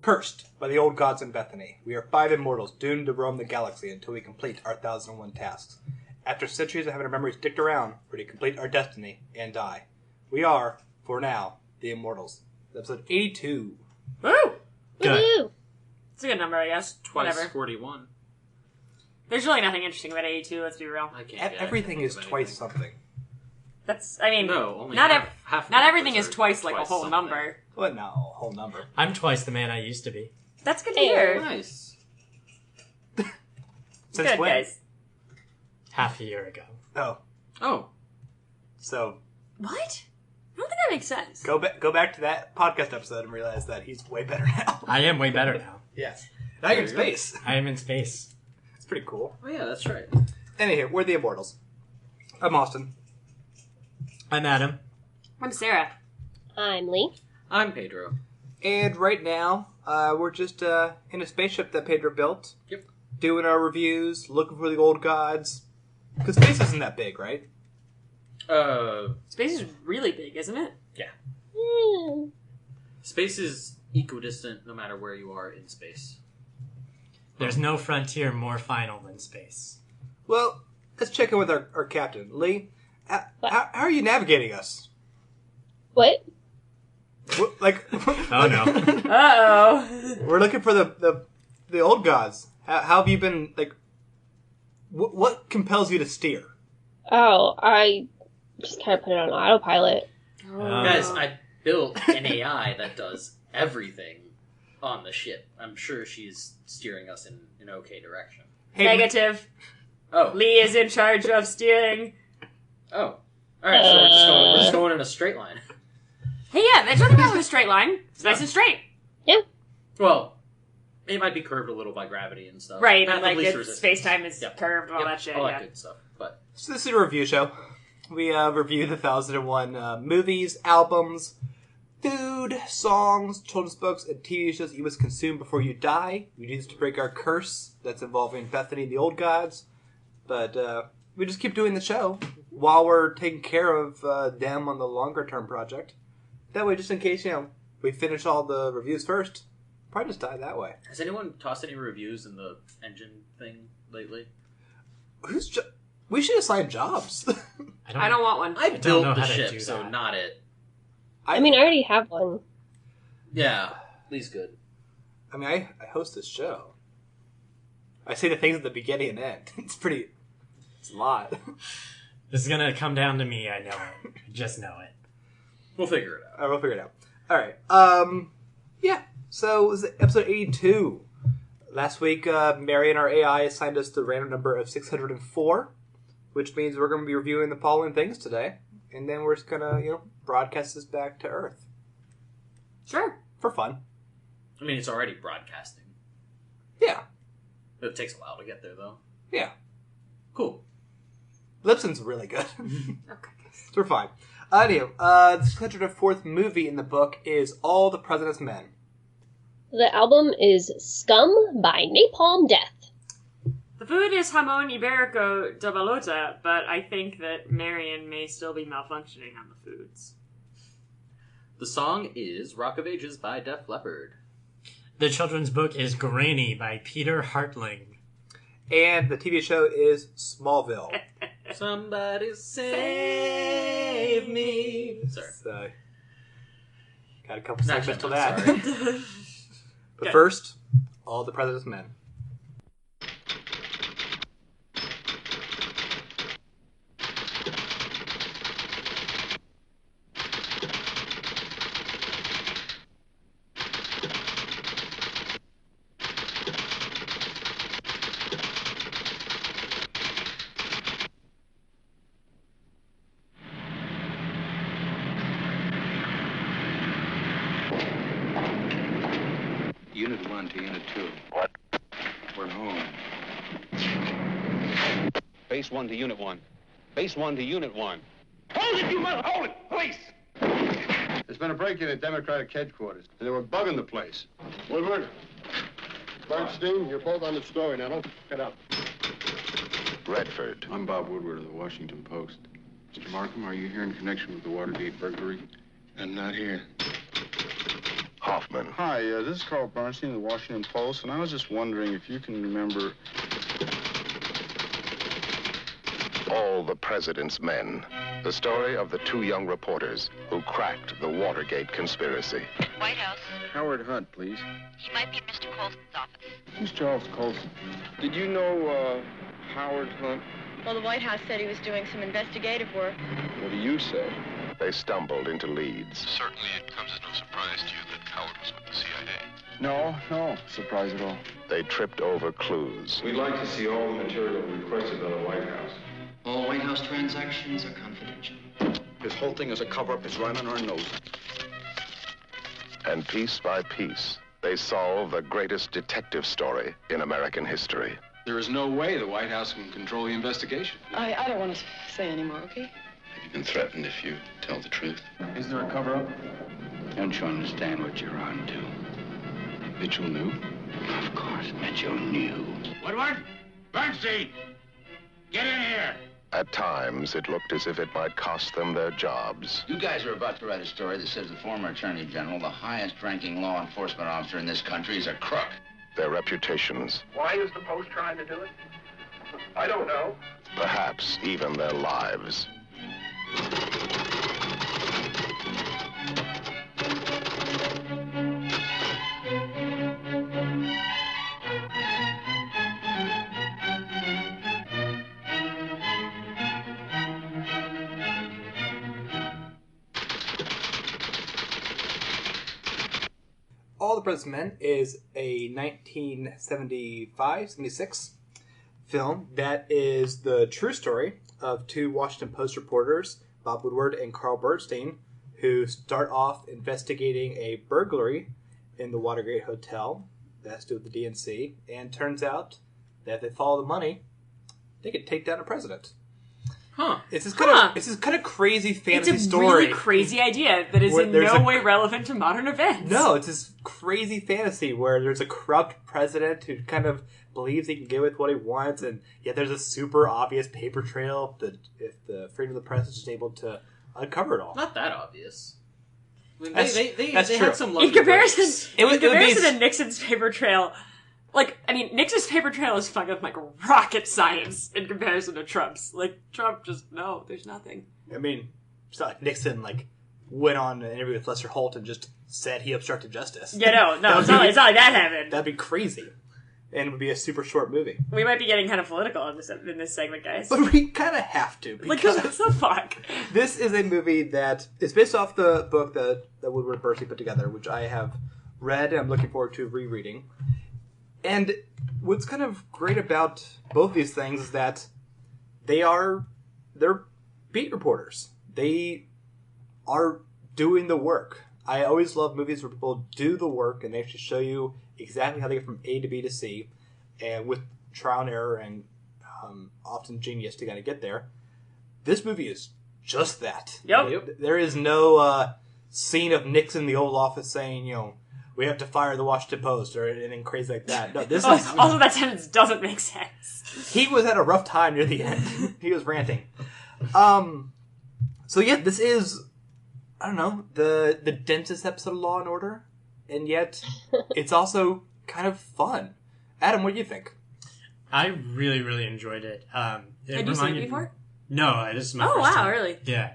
Cursed by the old gods in Bethany, we are 5 immortals doomed to roam the galaxy until we complete our 1001 tasks. After centuries of having our memories sticked around, we're to complete our destiny and die. We are, for now, the Immortals. Episode 82. Woo! Good. Woo-hoo. It's a good number, I guess. Twice Whatever. 41. There's really nothing interesting about 82, let's be real. I can't. Everything is twice something. That's, I mean, No, only not half not numbers everything is are twice like a twice whole something. number. Well, no, a whole number. I'm twice the man I used to be. That's good to hear. Nice. Since Good, when? guys. Half a year ago. Oh, Oh. so What? I don't think that makes sense. go back to that podcast episode and realize that he's way better now. I am way better now. Yes. Now you're in There you go. space. I am in space. It's pretty cool. Oh yeah, that's right. Anywho, we're the Immortals. I'm Austin. I'm Adam. I'm Sarah. I'm Lee. I'm Pedro. And right now, we're just in a spaceship that Pedro built. Yep. Doing our reviews, looking for the old gods. Because space isn't that big, right? Space is really big, isn't it? Space is equidistant no matter where you are in space. There's no frontier more final than space. Well, let's check in with our captain. Lee, how are you navigating us? What? Like, Oh no. Uh-oh. we're looking for the old gods. How have you been, like, what compels you to steer? Oh, I just kind of put it on autopilot. Guys, I built an AI that does everything on the ship. I'm sure she's steering us in an okay direction. Hey, Negative. Oh. Lee is in charge of steering. Oh. Alright, so we're just going in a straight line. Hey, yeah, there's nothing wrong with a straight line. It's nice and straight. Well, it might be curved a little by gravity and stuff. Right, Path and of like least it's resistance. space-time is Yep. curved and all Yep, that shit, all yeah. that good stuff. But So this is a review show. We review the 1001 movies, albums, food, songs, children's books, and TV shows that you must consume before you die. We do this to break our curse that's involving Bethany and the old gods. But we just keep doing the show while we're taking care of them on the longer term project. That way, just in case, we finish all the reviews first, probably just die that way. has anyone tossed any reviews in the engine thing lately? We should assign jobs. I don't want one. I don't built know the how to ship, do so that. not it. I mean, I already have one. Yeah, Lee's good. I mean, I host this show. I say the things at the beginning and end. It's a lot. This is gonna come down to me, I know it. I just know it. We'll figure it out. All right, we'll figure it out. All right. Yeah. So it was episode 82. Last week, Mary and our AI assigned us the random number of 604, which means we're going to be reviewing the following things today, and then we're just going to, broadcast this back to Earth Sure. for fun. I mean, it's already broadcasting. Yeah. It takes a while to get there, though. Yeah. Cool. Lipson's really good. Okay. So we're fine. Anyway, the 604th movie in the book is All the President's Men. The album is Scum by Napalm Death. The food is Jamon Iberico de Balota, but I think that Marion may still be malfunctioning on the foods. The song is Rock of Ages by Def Leppard. The children's book is Granny by Peter Hartling. And the TV show is Smallville. Somebody save me. Sorry. So, got a couple Not segments to yet, that. sorry. But Good. first, All the President's Men. Unit 1 to Unit 2. What? We're home. Base 1 to Unit 1. Base 1 to Unit 1. Hold it, you mother! Hold it! Police! There's been a break-in at Democratic headquarters, and they were bugging the place. Woodward, Bernstein, you're both on the story now. Get up. Redford. I'm Bob Woodward of the Washington Post. Mr. Markham, are you here in connection with the Watergate burglary? I'm not here. Hoffman. Hi, this is Carl Bernstein of the Washington Post, and I was just wondering if you can remember... All the President's Men. The story of the two young reporters who cracked the Watergate conspiracy. White House. Howard Hunt, please. He might be in Mr. Colston's office. Who's Charles Colson? Did you know, Howard Hunt? Well, the White House said he was doing some investigative work. What do you say? They stumbled into leads. Certainly it comes as no surprise to you that Howard was with the CIA. No surprise at all. They tripped over clues. We'd like to see all the material requested by the White House. All White House transactions are confidential. This whole thing is a cover-up. It's right on our nose. And piece by piece, they solve the greatest detective story in American history. There is no way the White House can control the investigation. I don't want to say any more, okay? Have you been threatened if you tell the truth? Is there a cover-up? Don't you understand what you're on to? Mitchell knew? Of course, Mitchell knew. Woodward? Bernstein! Get in here! At times, it looked as if it might cost them their jobs. You guys are about to write a story that says the former Attorney General, the highest-ranking law enforcement officer in this country, is a crook. Their reputations. Why is the Post trying to do it? I don't know. Perhaps even their lives. All the President's Men is a 1975-76 film that is the true story of two Washington Post reporters, Bob Woodward and Carl Bernstein, who start off investigating a burglary in the Watergate Hotel that has to do with the DNC, and turns out that if they follow the money, they could take down a president. Huh. It's this kind of crazy fantasy story. It's a really crazy idea that is in no way relevant to modern events. No, it's this crazy fantasy where there's a corrupt president who kind of believes he can get with what he wants, and yet there's a super obvious paper trail if the freedom of the press is just able to uncover it all. Not that obvious. I mean, they true. had some lucky in comparison breaks. to Nixon's paper trail. Nixon's paper trail is fucking rocket science in comparison to Trump's. Trump just, no, there's nothing. I mean, it's not like Nixon, went on an interview with Lester Holt and just said he obstructed justice. Yeah, no, it's not like that happened. That'd be crazy. And it would be a super short movie. We might be getting kind of political in this segment, guys. But we kind of have to. Because what the fuck? This is a movie that is based off the book that Woodward Bernstein put together, which I have read and I'm looking forward to rereading. And what's kind of great about both these things is that they're beat reporters. They are doing the work. I always love movies where people do the work and they actually show you exactly how they get from A to B to C, and with trial and error and often genius to kind of get there. This movie is just that. Yep. There is no scene of Nixon in the Oval Office saying, we have to fire the Washington Post or anything crazy like that. No, this is... Also, that sentence doesn't make sense. He was at a rough time near the end. He was ranting. So yeah, this is, I don't know, the densest episode of Law & Order, and yet it's also kind of fun. Adam, what do you think? I really, really enjoyed it. Had you seen it before? No, this is my first time. Oh, wow, really? Yeah.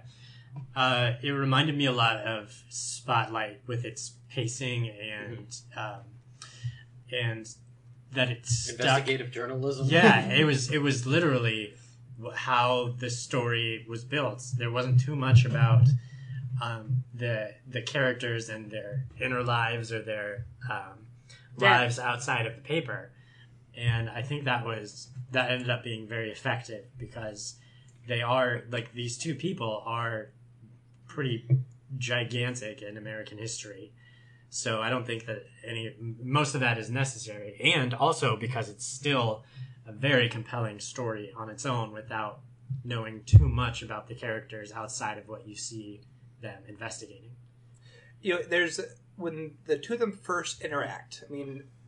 It reminded me a lot of Spotlight with its pacing and that it's investigative journalism. Yeah, it was literally how the story was built. There wasn't too much about the characters and their inner lives or their lives outside of the paper, and I think that ended up being very effective because they are these two people are pretty gigantic in American history. So I don't think that most of that is necessary. And also because it's still a very compelling story on its own without knowing too much about the characters outside of what you see them investigating. There's, when the two of them first interact,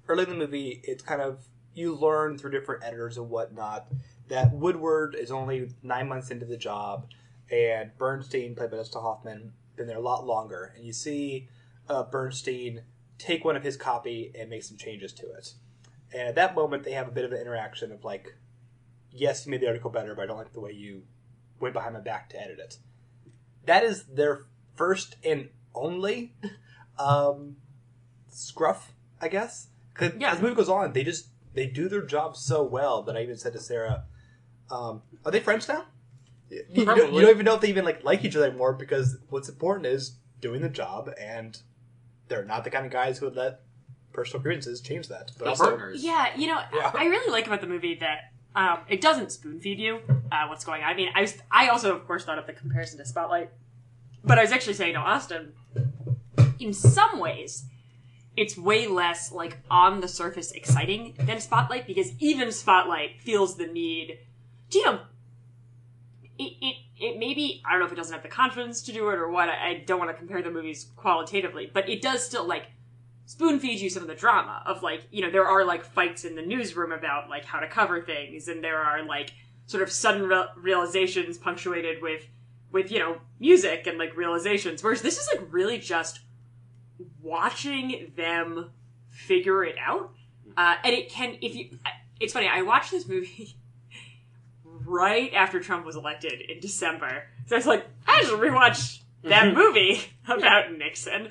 early in the movie, it's kind of, you learn through different editors and whatnot that Woodward is only 9 months into the job, and Bernstein, played by Dustin Hoffman, been there a lot longer. And you see Bernstein take one of his copy and make some changes to it. And at that moment, they have a bit of an interaction of like, yes, you made the article better, but I don't like the way you went behind my back to edit it. That is their first and only scruff, I guess. Because as the movie goes on, they do their job so well that I even said to Sarah, are they friends now? You don't even know if they even like each other anymore, because what's important is doing the job, and they're not the kind of guys who would let personal grievances change that. But also, partners. Yeah, I really like about the movie that it doesn't spoon feed you what's going on. I mean, I also, of course, thought of the comparison to Spotlight, but I was actually saying to Austin, in some ways, it's way less, like, on the surface exciting than Spotlight, because even Spotlight feels the need to, it maybe, I don't know if it doesn't have the confidence to do it or what, I don't want to compare the movies qualitatively, but it does still, like, spoon feed you some of the drama of, like, there are, like, fights in the newsroom about, like, how to cover things, and there are, like, sort of sudden realizations punctuated with, music and, like, realizations, whereas this is, like, really just watching them figure it out. And it can, it's funny, I watched this movie right after Trump was elected in December. So I was like, I should rewatch that movie about Nixon.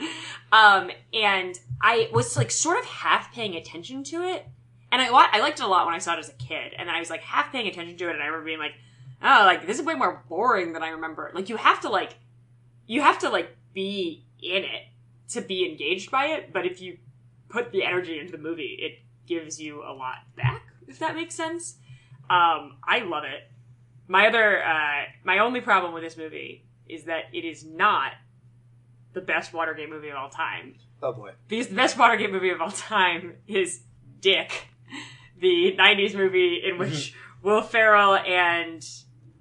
And I was like sort of half paying attention to it. And I liked it a lot when I saw it as a kid. And I was like half paying attention to it, and I remember being like, oh, like this is way more boring than I remember. Like you have to be in it to be engaged by it, but if you put the energy into the movie, it gives you a lot back, if that makes sense. I love it. My only problem with this movie is that it is not the best Watergate movie of all time. Oh boy. Because the best Watergate movie of all time is Dick, the 90s movie in which Will Ferrell and...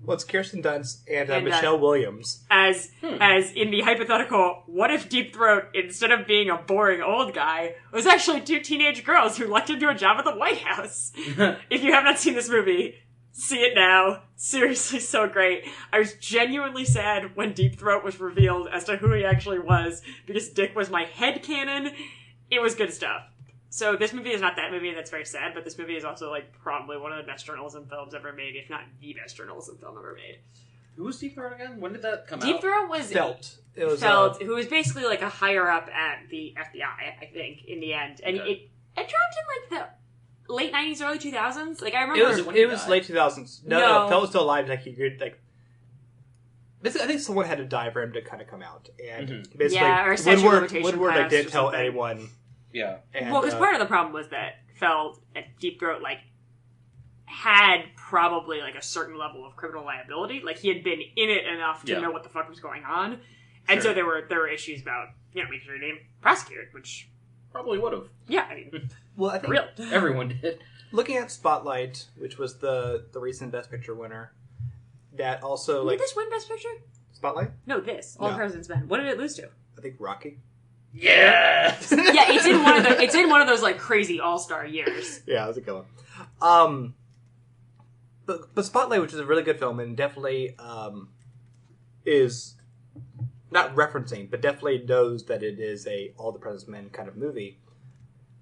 Well, it's Kirsten Dunst and Michelle Williams. As in the hypothetical, what if Deep Throat, instead of being a boring old guy, was actually two teenage girls who elected to a job at the White House? If you have not seen this movie, see it now. Seriously, so great. I was genuinely sad when Deep Throat was revealed as to who he actually was, because Dick was my headcanon. It was good stuff. So this movie is not that movie, and that's very sad, but this movie is also, like, probably one of the best journalism films ever made, if not the best journalism film ever made. Who was Deep Throat again? When did that come out? Deep Throat was... Felt. It was Felt, who was basically, like, a higher-up at the FBI, I think, in the end. And it dropped in, like, the late 90s, early 2000s. Like, I remember... It was late 2000s. No, Felt was still alive. Like, he could, like... Basically, I think someone had to die for him to kind of come out. And basically, Woodward didn't tell anyone... Yeah. And, well, because part of the problem was that Feld and Deep Throat, like, had probably, like, a certain level of criminal liability. Like, he had been in it enough to know what the fuck was going on. And so there were issues about, making sure he didn't prosecute, which... Probably would have. Yeah, I mean... Well, I think... Everyone did. Looking at Spotlight, which was the recent Best Picture winner, that also, like... Did this win Best Picture? Spotlight? No, this. All the President's Men. What did it lose to? I think Rocky. Yes! Yeah, it's in one of those, like, crazy all-star years. Yeah, it was a killer. But Spotlight, which is a really good film, and definitely is not referencing, but definitely knows that it is a All the President's Men kind of movie.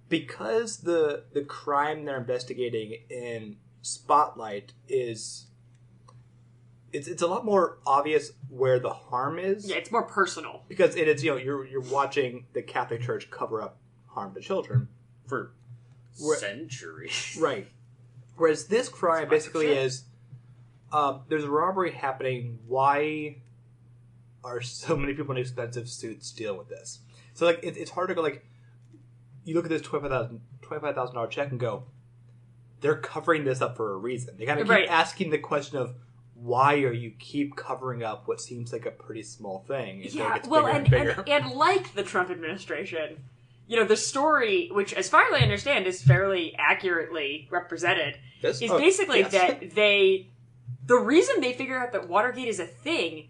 Because the crime they're investigating in Spotlight is... It's a lot more obvious where the harm is. Yeah, it's more personal. Because it's, you're watching the Catholic Church cover up harm to children. For centuries. Right. Whereas this crime basically is, there's a robbery happening. Why are so many people in expensive suits dealing with this? So, like, it's hard to go, like, you look at this $25,000 check and go, they're covering this up for a reason. They kind of keep asking the question of, why are you keep covering up what seems like a pretty small thing? Yeah, well, and like the Trump administration, the story, which as far as I understand is fairly accurately represented, is basically that the reason they figure out that Watergate is a thing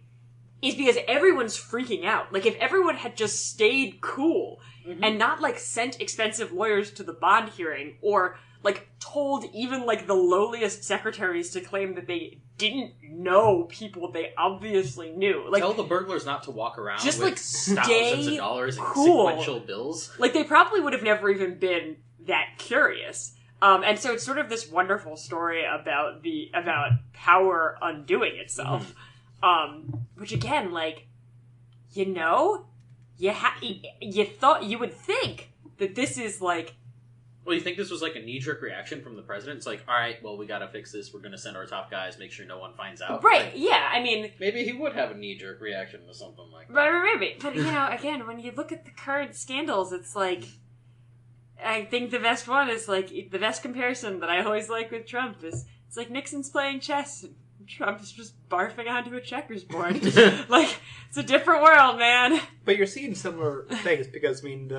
is because everyone's freaking out. Like, if everyone had just stayed cool and not, like, sent expensive lawyers to the bond hearing or, like, told even, like, the lowliest secretaries to claim that they didn't know people they obviously knew. Like, tell the burglars not to walk around just, with like, thousands stay of dollars in cool. sequential bills. Like, they probably would have never even been that curious. And so it's sort of this wonderful story about power undoing itself. Which again, like, you know, you would think that this is like... Well, you think this was like a knee-jerk reaction from the president? It's like, all right, well, we gotta fix this. We're gonna send our top guys, make sure no one finds out. Right, like, yeah, I mean... Maybe he would have a knee-jerk reaction to something like that. Right, maybe. But, you know, again, when you look at the current scandals, it's like... I think the best one is, like, the best comparison that I always like with Trump is, it's like Nixon's playing chess, and Trump is just barfing onto a checkers board. Like, it's a different world, man. But you're seeing similar things, because, I mean,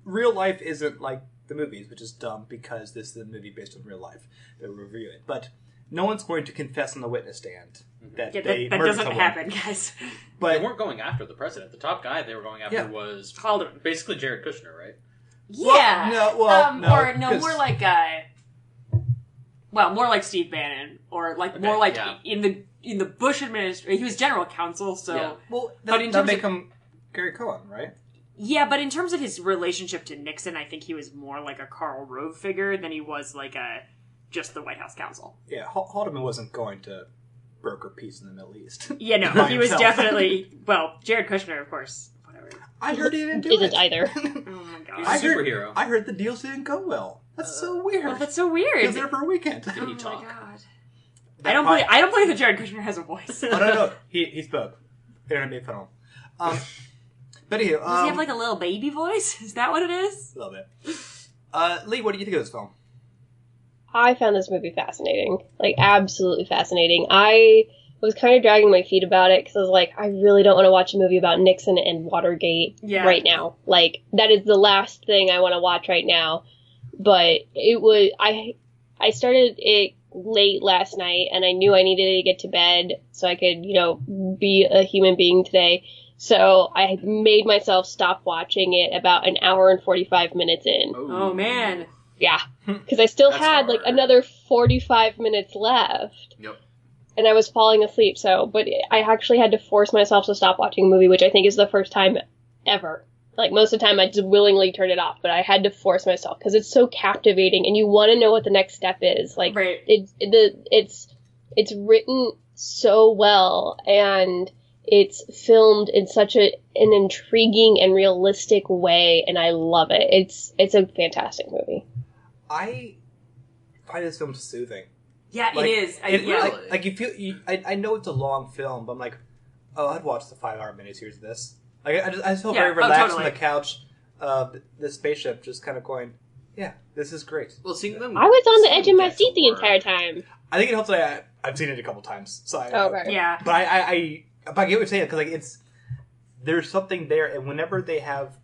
real life isn't like the movies, which is dumb because this is a movie based on real life. They'll review it. But no one's going to confess on the witness stand that they that murdered doesn't someone. happen, guys. But they weren't going after the president. The top guy they were going after was Haldeman. Basically Jared Kushner, right? Yeah. no, more like more like Steve Bannon, or like more like in the Bush administration. He was general counsel, so. Yeah. Well, but in that terms make of, him Gary Cohen, right? Yeah, but in terms of his relationship to Nixon, I think he was more like a Karl Rove figure than he was like just the White House counsel. Yeah, Haldeman wasn't going to broker peace in the Middle East. Yeah, no, he was definitely... Well, Jared Kushner, of course. Whatever. I heard he didn't do it. Isn't either. Oh my god. He's a superhero. I heard the deals didn't go well. That's so weird. Well, that's so weird. He was there for a weekend. Did he talk? My god. I don't believe that Jared Kushner has a voice. Oh, no. He spoke. Internet made fun of him. But anyway, does he have like a little baby voice? Is that what it is? A little bit. Lee, what do you think of this film? I found this movie fascinating. Like, absolutely fascinating. I was kind of dragging my feet about it because I was like, I really don't want to watch a movie about Nixon and Watergate right now. Like, that is the last thing I want to watch right now. But it was... I started it late last night, and I knew I needed to get to bed so I could, be a human being today. So I made myself stop watching it about an hour and 45 minutes in. Oh man. Yeah. Because I still had like another 45 minutes left. Yep. And I was falling asleep, but I actually had to force myself to stop watching a movie, which I think is the first time ever. Like, most of the time I just willingly turn it off, but I had to force myself because it's so captivating and you want to know what the next step is. Like, right. It's written so well, and it's filmed in such an intriguing and realistic way, and I love it. It's a fantastic movie. I find this film soothing. Yeah, like, it is. Really? Like you feel. I know it's a long film, but I'm like, oh, I'd watch the 5-hour miniseries of this. Like I just feel very relaxed on the couch, the spaceship, just kind of going, yeah, this is great. Well, seeing them, I was on the edge of my seat the entire time. I think it helps that I've seen it a couple times, so okay. Yeah. But I get what you're saying, because like there's something there, and whenever they have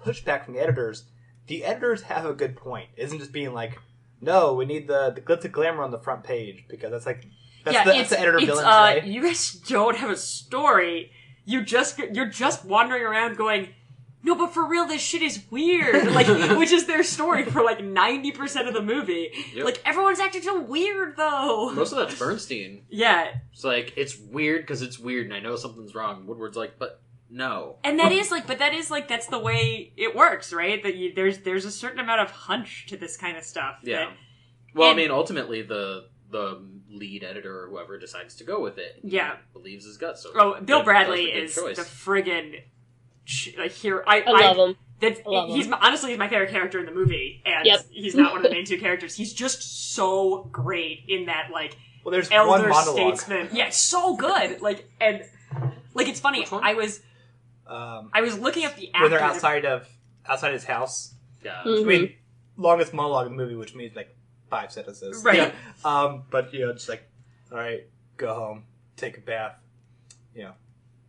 pushback from the editors have a good point. It isn't just being like, no, we need the glitz and glamour on the front page, because that's the editor villain today. You guys don't have a story. You're just wandering around going, no, but for real, this shit is weird. Like, which is their story for like 90% of the movie. Yep. Like, everyone's acting so weird though. Most of that's Bernstein. Yeah. It's like, it's weird because it's weird and I know something's wrong. Woodward's like, but no. And that's the way it works, right? That there's a certain amount of hunch to this kind of stuff. Yeah. I mean, ultimately, the lead editor or whoever decides to go with it. Yeah. Believes his gut. So Bill Bradley is the friggin' hero. I love him. He's my favorite character in the movie, and he's not one of the main two characters. He's just so great in that, like, there's elder one monologue. statesman. Yeah, so good. Like, and like, it's funny. I was looking up the actor. When they're outside his house. Yeah. Mm-hmm. I mean, longest monologue in the movie, which means like 5 sentences. Right. But just like, all right, go home, take a bath,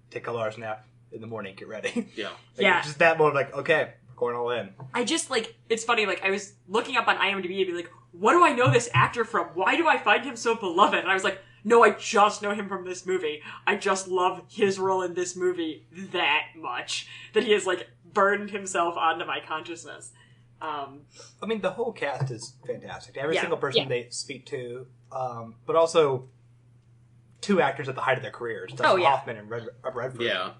take a large nap. In the morning, get ready. Yeah. Just that moment, like, okay, we're going all in. I just, like, it's funny, like, I was looking up on IMDb and be like, what do I know this actor from? Why do I find him so beloved? And I was like, no, I just know him from this movie. I just love his role in this movie that much. That he has, like, burned himself onto my consciousness. I mean, the whole cast is fantastic. Every Yeah. single person they speak to, but also 2 actors at the height of their careers, Dustin Hoffman and Redford. Yeah.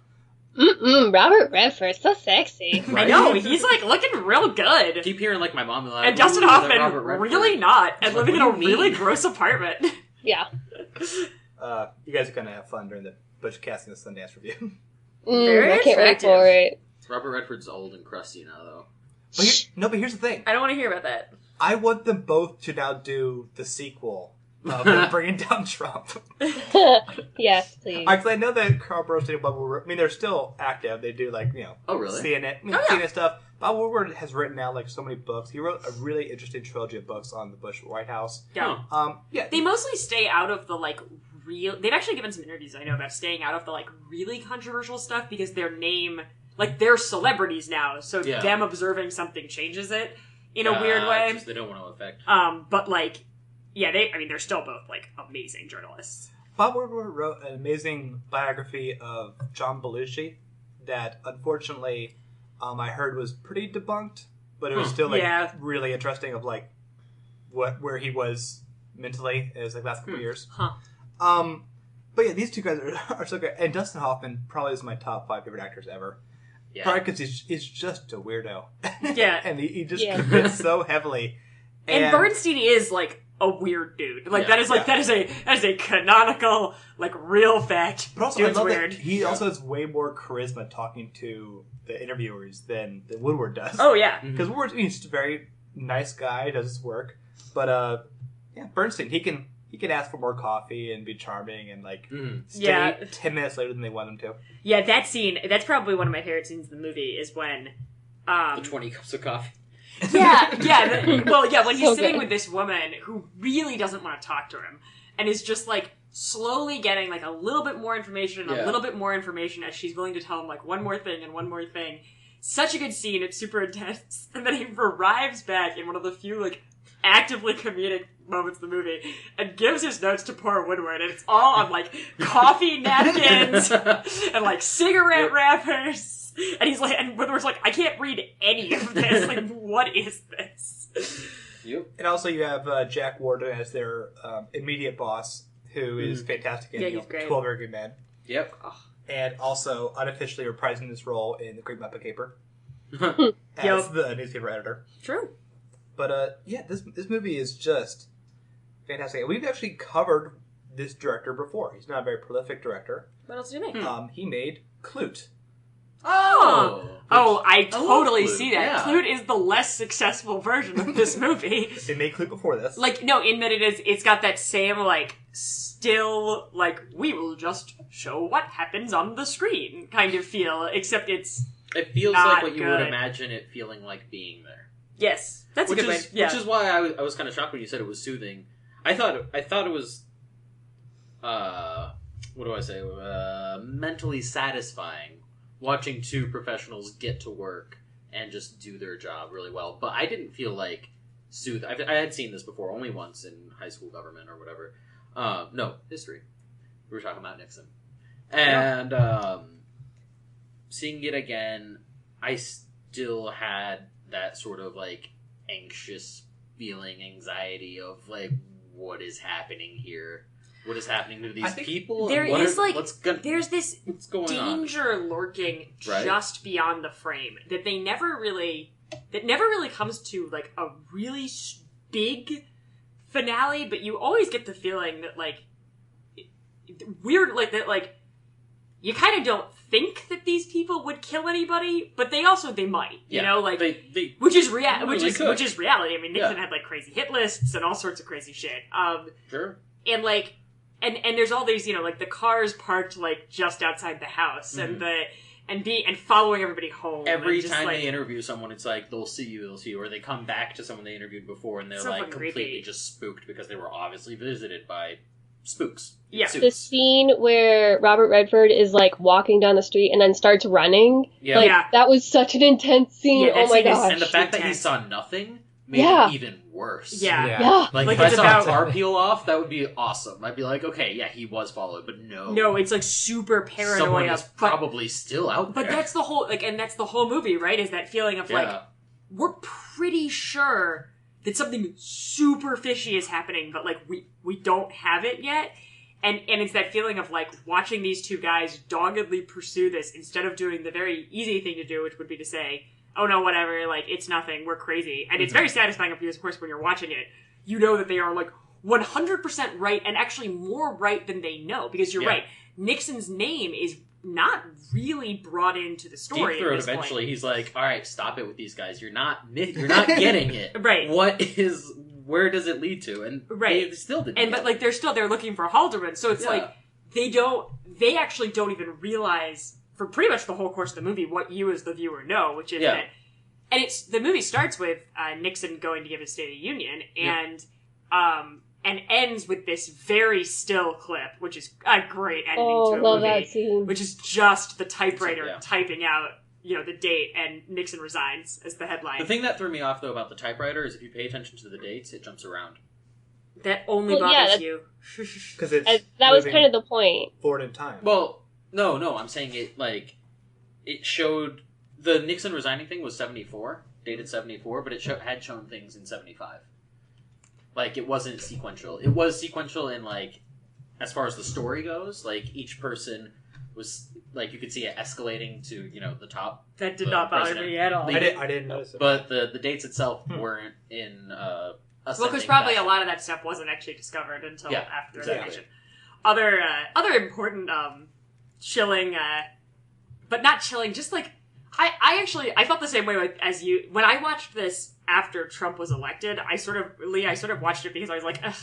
Robert Redford, so sexy. I know, he's like looking real good. Keep hearing like my mom and And Dustin Hoffman Robert really not, and Like, living in what a do you mean? really gross apartment. Yeah. You guys are going to have fun during the Butch Casting the Sundance review. Very I can't wait attractive. for it. Robert Redford's old and crusty now, though. But here's the thing. I don't want to hear about that. I want them both to now do the sequel of Bringing Down Trump. Yes, please. Because I know that Carl Burstein and Bob Woodward, I mean, they're still active. They do, like, Oh, really? CNN, CNN stuff. Bob Woodward has written now, like, so many books. He wrote a really interesting trilogy of books on the Bush White House. Yeah. They mostly stay out of the, like, real... They've actually given some interviews, I know, about staying out of the, like, really controversial stuff because their name... Like, they're celebrities now, so them observing something changes it in a weird way. Just they don't want to affect. But, like, yeah, they're still both, like, amazing journalists. Bob Woodward wrote an amazing biography of John Belushi that, unfortunately, I heard was pretty debunked, but it was still, like, really interesting of, like, where he was mentally in his, like, last couple of years. But yeah, these 2 guys are so good. And Dustin Hoffman probably is my top 5 favorite actors ever. Yeah. Probably because he's just a weirdo. Yeah. And he just commits so heavily. And Bernstein is, like, a weird dude. Like, that is a canonical, like, real fact. But also, Dude's I love weird. that he also has way more charisma talking to the interviewers than Woodward does. Oh, yeah. Because Woodward's just a very nice guy, does his work. But, Bernstein, he can ask for more coffee and be charming and, like, stay 10 minutes later than they want him to. Yeah, that scene, that's probably one of my favorite scenes in the movie, is when... the 20 cups of coffee. When he's sitting with this woman who really doesn't want to talk to him, and is just, like, slowly getting, like, a little bit more information and a little bit more information as she's willing to tell him, like, one more thing and one more thing. Such a good scene, it's super intense. And then he arrives back in one of the few, like, actively comedic moments of the movie and gives his notes to poor Woodward, and it's all on, like, coffee napkins and, like, cigarette wrappers. And he's like, and Woodward's like, I can't read any of this. Like, what is this? Yep. And also you have Jack Warden as their immediate boss, who is fantastic in 12 Very Good Men. Yep. And also unofficially reprising this role in The Great Muppet Caper as the newspaper editor. True. But this movie is just fantastic. We've actually covered this director before. He's not a very prolific director. What else did he make? He made Clute. I totally see that. Yeah. Clute is the less successful version of this movie. They made Clute before this. Like, no, in that it's got that same, like, still, like, we will just show what happens on the screen kind of feel, except it feels like what you would imagine it feeling like being there. Yes. That's a good way. Yeah. Which is why I was kind of shocked when you said it was soothing. I thought it was, mentally satisfying watching 2 professionals get to work and just do their job really well. But I didn't feel like soothing. I had seen this before, only once in high school government or whatever. History. We were talking about Nixon. And seeing it again, I still had that sort of, like, anxious feeling, anxiety of, like, what is happening here? What is happening to these people? There's this going danger lurking just beyond the frame that never really comes to, like, a really big finale, but you always get the feeling that, like, weird, like, that, like, you kind of don't think that these people would kill anybody, but they might, you know, like, which is reality. I mean, Nixon had, like, crazy hit lists and all sorts of crazy shit. Sure. And, like, and there's all these, you know, like, the cars parked, like, just outside the house, and following everybody home. Every time they interview someone, it's like, they'll see you, or they come back to someone they interviewed before, and they're, like, completely just spooked because they were obviously visited by spooks. Yeah. The scene where Robert Redford is, like, walking down the street and then starts running. Yeah. Like, that was such an intense scene. Oh my gosh. And the fact that he saw nothing made it even worse. Yeah. Like, if I saw a car peel off, that would be awesome. I'd be like, okay, yeah, he was followed, but no. No, it's, like, super paranoia. Someone is probably still out there. But that's the whole, like, and that's the whole movie, right? Is that feeling of, like, we're pretty sure that something super fishy is happening, but like we don't have it yet. And it's that feeling of like watching these two guys doggedly pursue this instead of doing the very easy thing to do, which would be to say, oh no, whatever, like it's nothing, we're crazy. And it's very satisfying because, of course, when you're watching it, you know that they are like 100% right, and actually more right than they know, because you're right. Nixon's name is not really brought into the story. Deep Throat eventually, he's like, all right, stop it with these guys. You're not getting it. Right. Where does it lead to? And they still didn't. And but like they're looking for Haldeman, so it's like they actually don't even realize for pretty much the whole course of the movie what you as the viewer know, which is that, and it's the movie starts with Nixon going to give his State of the Union, and ends with this very still clip, which is a great editing to a love movie, that scene. which is just the typewriter typing out, the date, and Nixon resigns as the headline. The thing that threw me off, though, about the typewriter is if you pay attention to the dates, it jumps around. That only bothers you. Because that was kind of the point. Forward in time. Well, no, I'm saying it showed the Nixon resigning thing was 74, dated 74, but it had shown things in 75. Like, it wasn't sequential. It was sequential in, like, as far as the story goes, like, each person was, like, you could see it escalating to, the top. That did not bother me at all. I didn't notice it. But the dates itself weren't in, well, because probably a lot of that stuff wasn't actually discovered until after the resignation. Other important, chilling, but not chilling, just, like, I felt the same way as you. When I watched this after Trump was elected, I sort of watched it because I was like, ugh,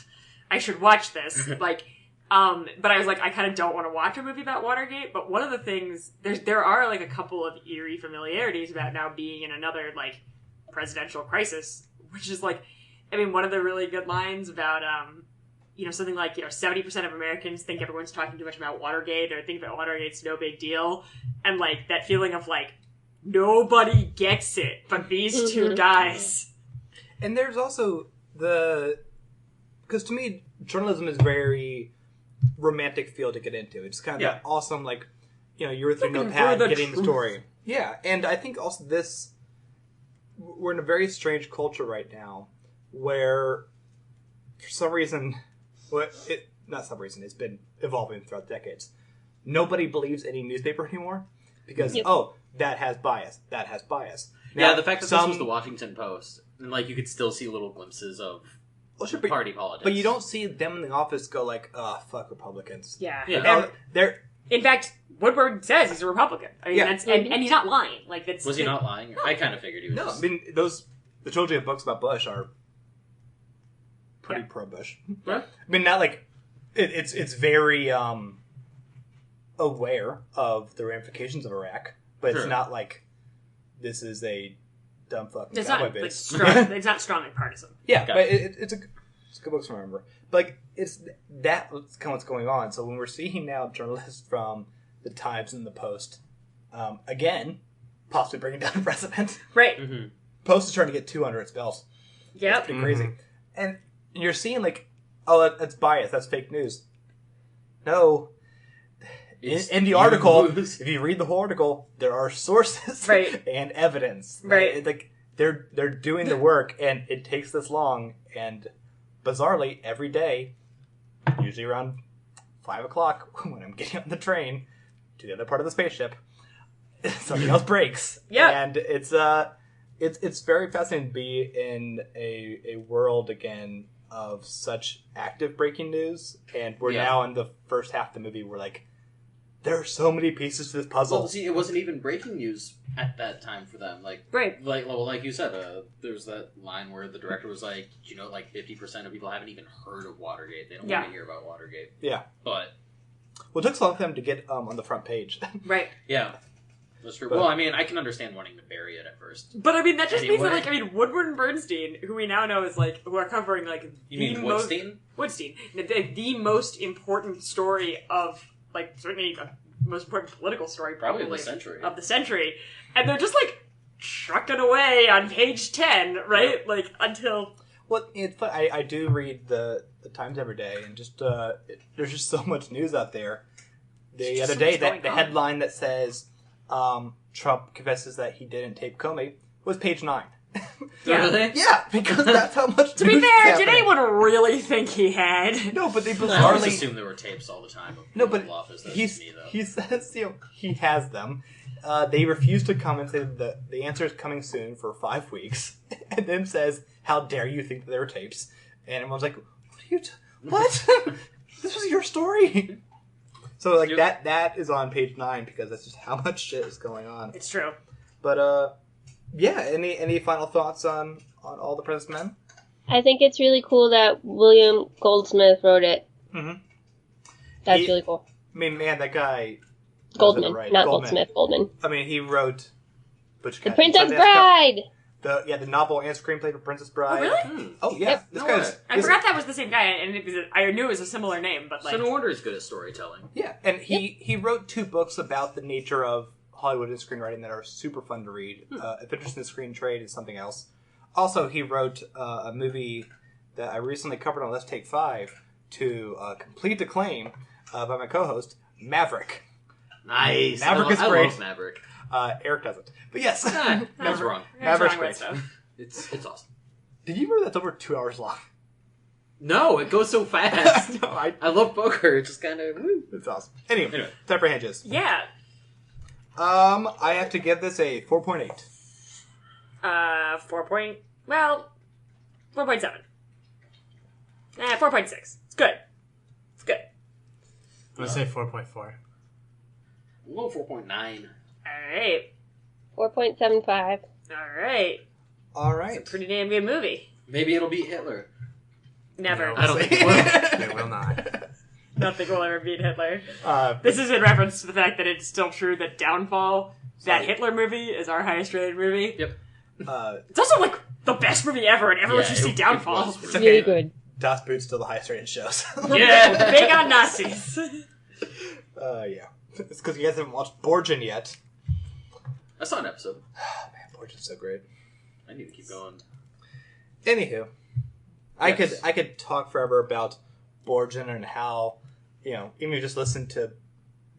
I should watch this. Like, but I was like, I kind of don't want to watch a movie about Watergate. But one of the things, there are like a couple of eerie familiarities about now being in another like presidential crisis, which is like, I mean, one of the really good lines about, something like, 70% of Americans think everyone's talking too much about Watergate, or think that Watergate's no big deal. And like that feeling of like, nobody gets it but these two guys. And there's also because to me, journalism is very romantic field to get into. It's kind of that awesome, like, you're with your notepad getting the story. Yeah, and I think also we're in a very strange culture right now where, for some reason, it's been evolving throughout decades. Nobody believes any newspaper anymore because, that has bias. That has bias. Now, the fact that this was the Washington Post, and like you could still see little glimpses of party politics. But you don't see them in the office go like, fuck Republicans. Yeah. They're in fact, Woodward says he's a Republican. I mean, and he's not lying. Like that's was he not lying? I kind of figured he was. No, I mean the trilogy of books about Bush are pretty pro Bush. Yeah. I mean, not like it's very aware of the ramifications of Iraq. But it's not like this is a dumb fucking cowboy base. It's not strongly partisan. Yeah, but it's a good book to remember. But like, it's that's kind of what's going on. So when we're seeing now journalists from the Times and the Post, again, possibly bringing down the president. Right. Mm-hmm. Post is trying to get 2 under its belt. Yep. It's pretty crazy. And you're seeing like, oh, that's bias. That's fake news. No. In the article, if you read the whole article, there are sources and evidence. Right. Like they're doing the work, and it takes this long. And bizarrely, every day, usually around 5 o'clock, when I'm getting on the train to the other part of the spaceship, something else breaks. Yeah. And it's very fascinating to be in a world again of such active breaking news, and we're now in the first half of the movie. We're like, there are so many pieces to this puzzle. Well, see, it wasn't even breaking news at that time for them. Like you said, there's that line where the director was like, like 50% of people haven't even heard of Watergate. They don't want to hear about Watergate. Yeah. But well, it took so long for them to get on the front page. Right. Yeah. That's true. Well, I mean, I can understand wanting to bury it at first. But I mean, that just means that, Woodward and Bernstein, who we now know is who are covering Woodstein? Woodstein, the most important story of certainly the most important political story probably of the century, and they're just trucking away on page 10, right? Until it's fun. I do read the Times every day, and just there's just so much news out there. The other day, the headline that says Trump confesses that he didn't tape Comey was page 9. Yeah. Yeah, because that's how much. To be news is fair, did happening. anyone really think he had? No, but they I always bizarrely. assumed there were tapes all the time. Of No, but Oval Office. That's he just me, though. says he has them. They refuse to come and say that the answer is coming soon for 5 weeks, and then says, "How dare you think that there were tapes?" And everyone's like, "What are you? What? This was your story." So like that is on page 9 because that's just how much shit is going on. It's true. But yeah. Any final thoughts on All the President's Men? I think it's really cool that William Goldsmith wrote it. Mm-hmm. That's really cool. I mean, man, that guy. Goldman, Right. not Goldman. Goldsmith. Goldman. I mean, he wrote The Princess Bride. The novel and screenplay for Princess Bride. Oh, really? Oh yeah, Yep. this No guy's. way. I forgot that was the same guy, and I knew it was a similar name, but like... So no wonder he's good at storytelling. Yeah, and he wrote 2 books about the nature of Hollywood and screenwriting that are super fun to read. If Interested in the Screen Trade is something else. Also, he wrote a movie that I recently covered on Let's Take 5 to complete acclaim by my co-host, Maverick. Nice. Maverick is I great. love Maverick. Eric doesn't. But yes. That's wrong. Maverick's wrong great. with stuff. It's awesome. Did you remember that's over 2 hours long? No, it goes so fast. No, I love poker. It's just kind of... It's awesome. Anyway, time for hinges. Yeah. I have to give this a 4.8. 4.7. 4.6. It's good. It's good. Let's say 4.4. Well, 4.9. Alright. 4.75. Alright. Alright. Pretty damn good movie. Maybe it'll beat Hitler. Never. No. I don't think it will. It will not. Nothing will ever beat Hitler. Uh, This is in reference to the fact that it's still true that Downfall, that Hitler movie, is our highest rated movie. Yep. It's also like the best movie ever, and everyone should see Downfall. It's Really okay. good. Das Boot's still the highest rated show. So. Yeah, big on Nazis. Yeah. It's because you guys haven't watched Borgen yet. I saw an episode. Man, Borgen's so great. I need to keep going. Anywho, I could talk forever about Borgen and how, even if you just listen to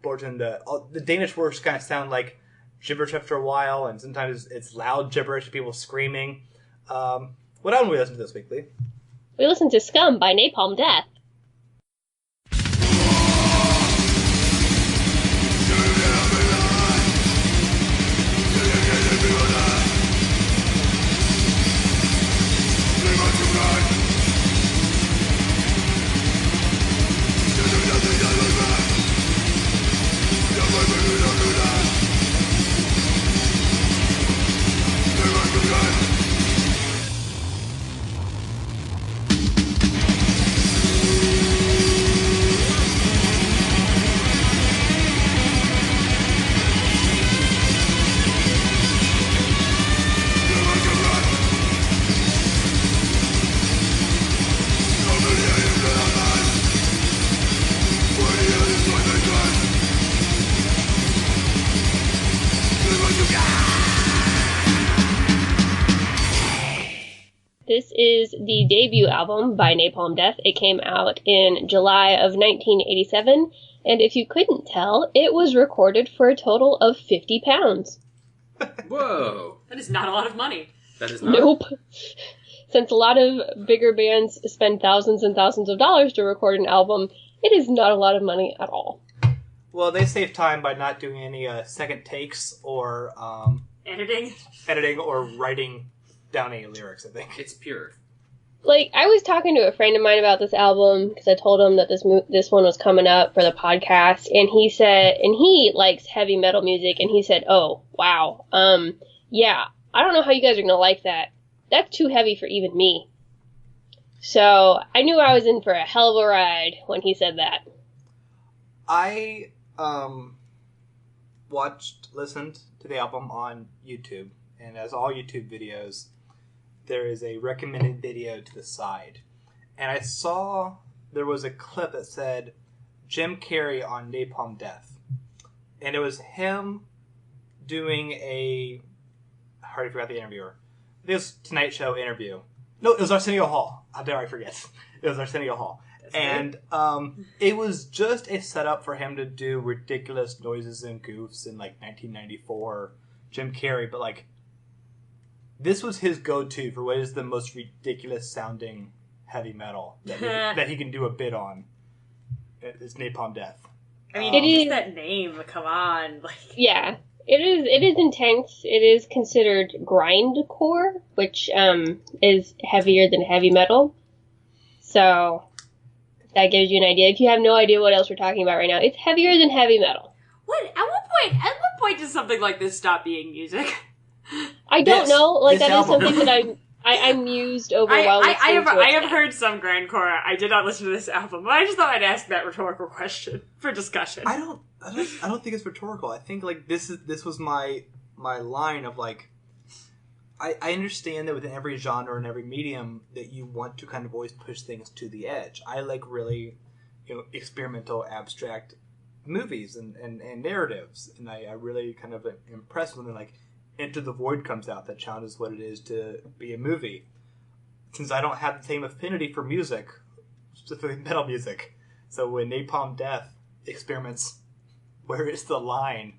Borgen, the Danish words kind of sound like gibberish after a while, and sometimes it's loud gibberish, people screaming. What album we listen to this week, Lee? We listened to Scum by Napalm Death. This is the debut album by Napalm Death. It came out in July of 1987, and if you couldn't tell, it was recorded for a total of 50 pounds. Whoa. That is not a lot of money. That is not. Nope. Since a lot of bigger bands spend thousands and thousands of dollars to record an album, it is not a lot of money at all. Well, they save time by not doing any second takes or editing or writing down any lyrics, I think. It's pure. Like, I was talking to a friend of mine about this album because I told him that this one was coming up for the podcast, and he said, and he likes heavy metal music, and he said, "Oh, wow, yeah, I don't know how you guys are gonna like that. That's too heavy for even me." So I knew I was in for a hell of a ride when he said that. I listened to the album on YouTube, and as all YouTube videos, there is a recommended video to the side. And I saw there was a clip that said Jim Carrey on Napalm Death. And it was him doing I already forgot the interviewer. This Tonight Show interview. No, it was Arsenio Hall. How dare I forget? It was Arsenio Hall. And it was just a setup for him to do ridiculous noises and goofs in like 1994 Jim Carrey, but like this was his go-to for what is the most ridiculous sounding heavy metal that he can do a bit on. It's Napalm Death. I mean, just that name. Come on, like. Yeah, it is intense. It is considered grindcore, which is heavier than heavy metal. So that gives you an idea. If you have no idea what else we're talking about right now, it's heavier than heavy metal. At what point does something like this stop being music? I don't know. Like, that is something that I'm mused over while listening to it. I have heard some grindcore. I did not listen to this album, but I just thought I'd ask that rhetorical question for discussion. I don't think it's rhetorical. I think like this was my line of like, I understand that within every genre and every medium that you want to kind of always push things to the edge. I like really, experimental, abstract movies and narratives, and I really kind of impressed when like Enter the Void comes out that challenges what it is to be a movie. Since I don't have the same affinity for music, specifically metal music, so when Napalm Death experiments, where is the line?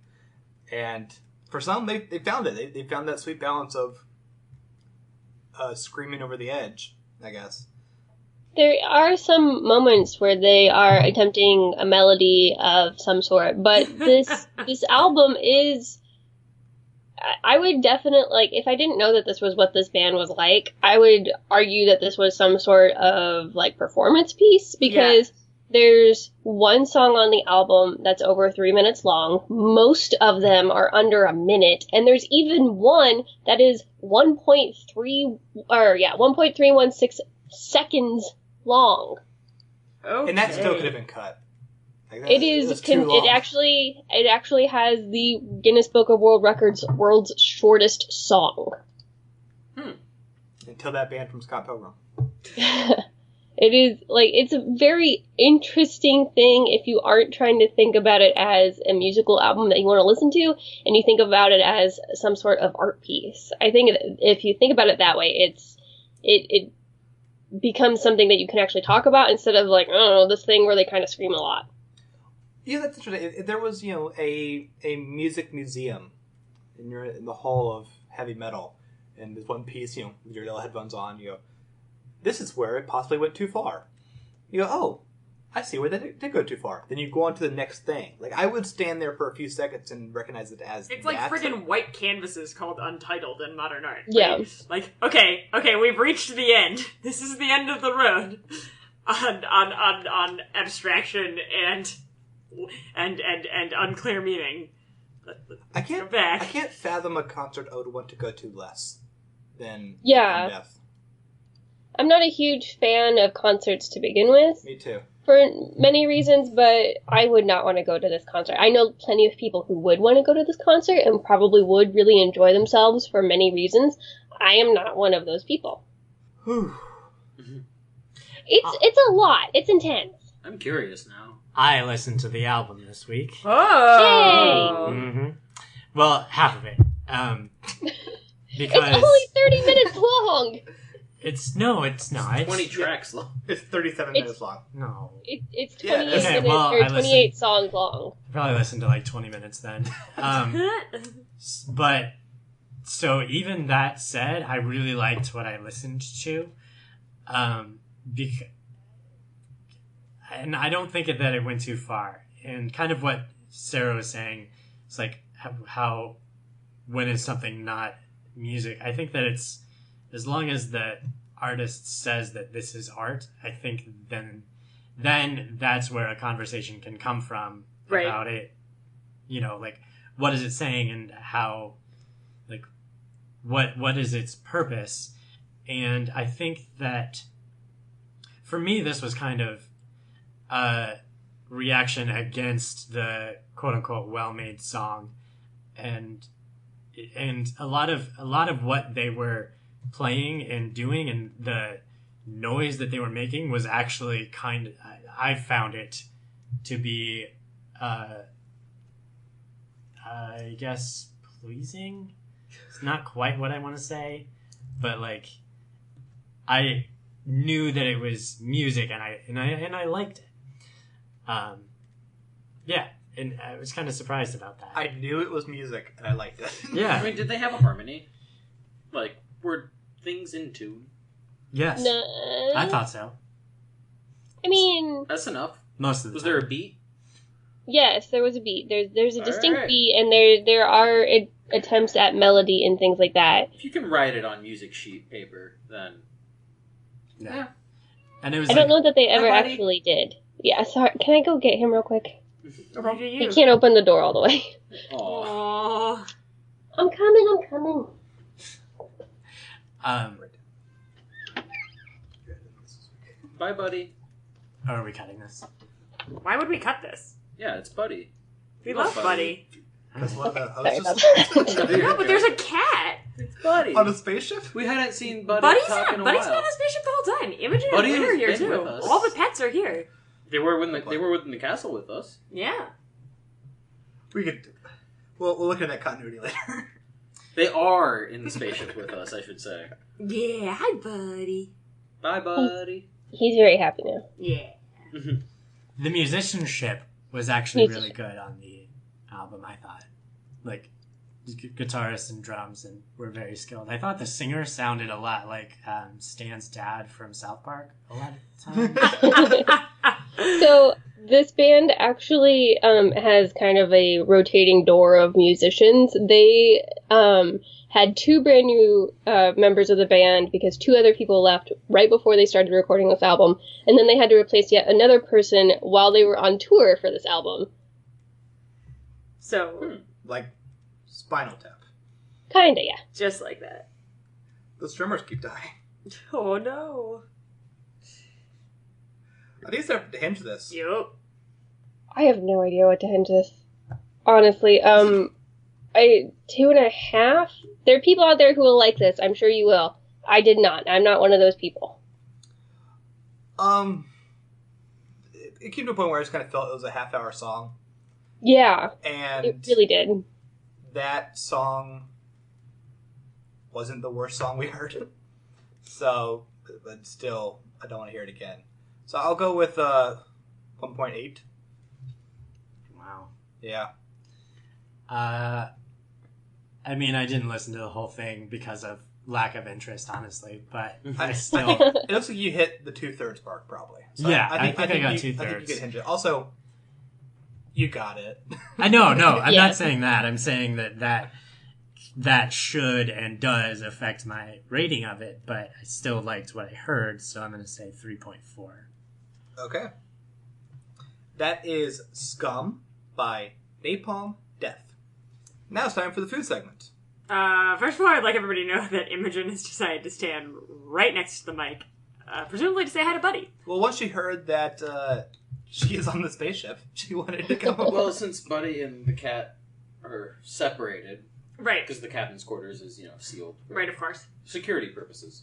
And for some, they found it. They found that sweet balance of screaming over the edge, I guess. There are some moments where they are attempting a melody of some sort, but this album is... I would definitely, like, if I didn't know that this was what this band was like, I would argue that this was some sort of, like, performance piece, because there's one song on the album that's over 3 minutes long. Most of them are under a minute, and there's even one that is 1.316 seconds long. Okay. And that still could have been cut. Like it actually has the Guinness Book of World Records world's shortest song. Until that band from Scott Pilgrim. It is, like, it's a very interesting thing if you aren't trying to think about it as a musical album that you want to listen to, and you think about it as some sort of art piece. I think if you think about it that way, it becomes something that you can actually talk about instead of, like, I don't know, this thing where they kind of scream a lot. Yeah, that's interesting. There was, a music museum in the hall of heavy metal, and there's one piece, with your little headphones on, you go, this is where it possibly went too far. You go, oh, I see where they did go too far. Then you go on to the next thing. Like, I would stand there for a few seconds and recognize it as It's like friggin' white canvases called Untitled in modern art. Yeah. Like, okay, we've reached the end. This is the end of the road on abstraction and unclear meaning. I can't fathom a concert I would want to go to less than Death. I'm not a huge fan of concerts to begin with. Me too. For many reasons, but I would not want to go to this concert. I know plenty of people who would want to go to this concert and probably would really enjoy themselves for many reasons. I am not one of those people. It's a lot. It's intense. I'm curious now. I listened to the album this week. Oh! Mm-hmm. Well, half of it. Because it's only 30 minutes long! It's not. 20 tracks long. It's 37 minutes long. No. It's 28 minutes, 28 songs long. I probably listened to like 20 minutes then. But, so even that said, I really liked what I listened to. And I don't think that it went too far. And kind of what Sarah was saying, it's like how when is something not music? I think that it's, as long as the artist says that this is art, I think then that's where a conversation can come from about it. Like, what is it saying and how, like, what is its purpose? And I think that for me, this was kind of a reaction against the quote unquote well-made song, and a lot of what they were playing and doing and the noise that they were making was actually I found it to be I guess pleasing. It's not quite what I want to say, but like I knew that it was music and I liked it. Yeah, and I was kind of surprised about that. I knew it was music and I liked it. Yeah. I mean, did they have a harmony? Like, Were things in tune? Yes. No. I thought so. I mean... That's enough. Most of the Was time. there a beat? Yes, there was a beat. There's a distinct right. beat, and there are attempts at melody and things like that. If you can write it on music sheet paper, then... Yeah. And it was I don't know that they ever actually did. Yeah, sorry. Can I go get him real quick? He can't open the door all the way. Aww. I'm coming. Bye, buddy. Oh, are we cutting this? Why would we cut this? Yeah, it's Buddy. We love Buddy. Because one of the Sorry about hosts No, but there's a cat. It's Buddy. on a spaceship. We hadn't seen Buddy Buddy's talk in a Buddy's while. been on the spaceship the whole time. Imogen and Buddy Lynn are has here been too. with us. All the pets are here. They were within the castle with us. Yeah. We could. We'll look at that continuity later. They are in the spaceship with us, I should say. Yeah. Hi, Buddy. Bye, Buddy. He's very happy now. Yeah. The musicianship was actually really good on the album, I thought. Like, guitarists and drums and were very skilled. I thought the singer sounded a lot like Stan's dad from South Park a lot of the time. So this band actually has kind of a rotating door of musicians. They had two brand new members of the band because two other people left right before they started recording this album, and then they had to replace yet another person while they were on tour for this album. So, Like Spinal Tap. Kinda, yeah. just like that. Those drummers keep dying. Oh no. I think it's time to hinge this. Yup. I have no idea what to hinge this. Honestly, 2.5. There are people out there who will like this. I'm sure you will. I did not. I'm not one of those people. It came to a point where I just kind of felt it was a half-hour song. Yeah, And it really did. that song wasn't the worst song we heard. So, but still, I don't want to hear it again. So I'll go with 1.8. Wow. Yeah. I mean, I didn't listen to the whole thing because of lack of interest, honestly, but I still... I think it looks like you hit the 2/3 mark, probably. So Yeah, I think I got you, 2/3. I think you could hinge it. Also, you got it. I know, no, I'm Yeah. not saying that. I'm saying that should and does affect my rating of it, but I still liked what I heard, so I'm going to say 3.4. Okay. That is Scum by Napalm Death. Now it's time for the food segment. First of all, I'd like everybody to know that Imogen has decided to stand right next to the mic, presumably to say hi to Buddy. Well, once she heard that she is on the spaceship, she wanted to come over. Well, since Buddy and the cat are separated, Right. because the captain's quarters is, sealed. For Right, of course. security purposes.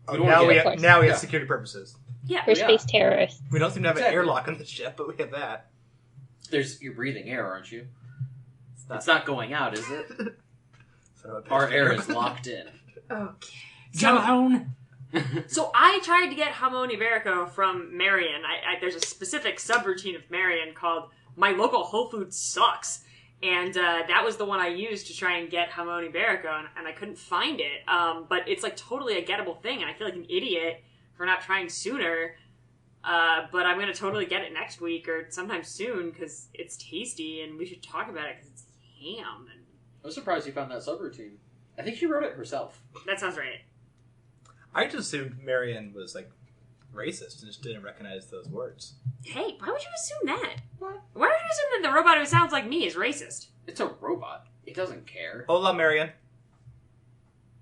Oh, don't now wanna we get- have, now we have Yeah. security purposes. Yeah. For space terrorists. We don't seem to have Exactly. an airlock on the ship, but we have that. You're breathing air, aren't you? It's not going out, is it? So Our air is locked in. Okay. Jamon! So I tried to get Jamon Iberico from Marion. There's a specific subroutine of Marion called My Local Whole Foods Sucks. And that was the one I used to try and get Jamon Iberico, and I couldn't find it. But it's like totally a gettable thing, and I feel like an idiot for not trying sooner. But I'm going to totally get it next week or sometime soon because it's tasty, and we should talk about it because it's ham. And I'm surprised you found that subroutine. I think she wrote it herself. that sounds right. I just assumed Marion was like racist and just didn't recognize those words. Hey, why would you assume that? What? Why would you assume that the robot who sounds like me is racist? It's a robot. It doesn't care. Hola, Marion.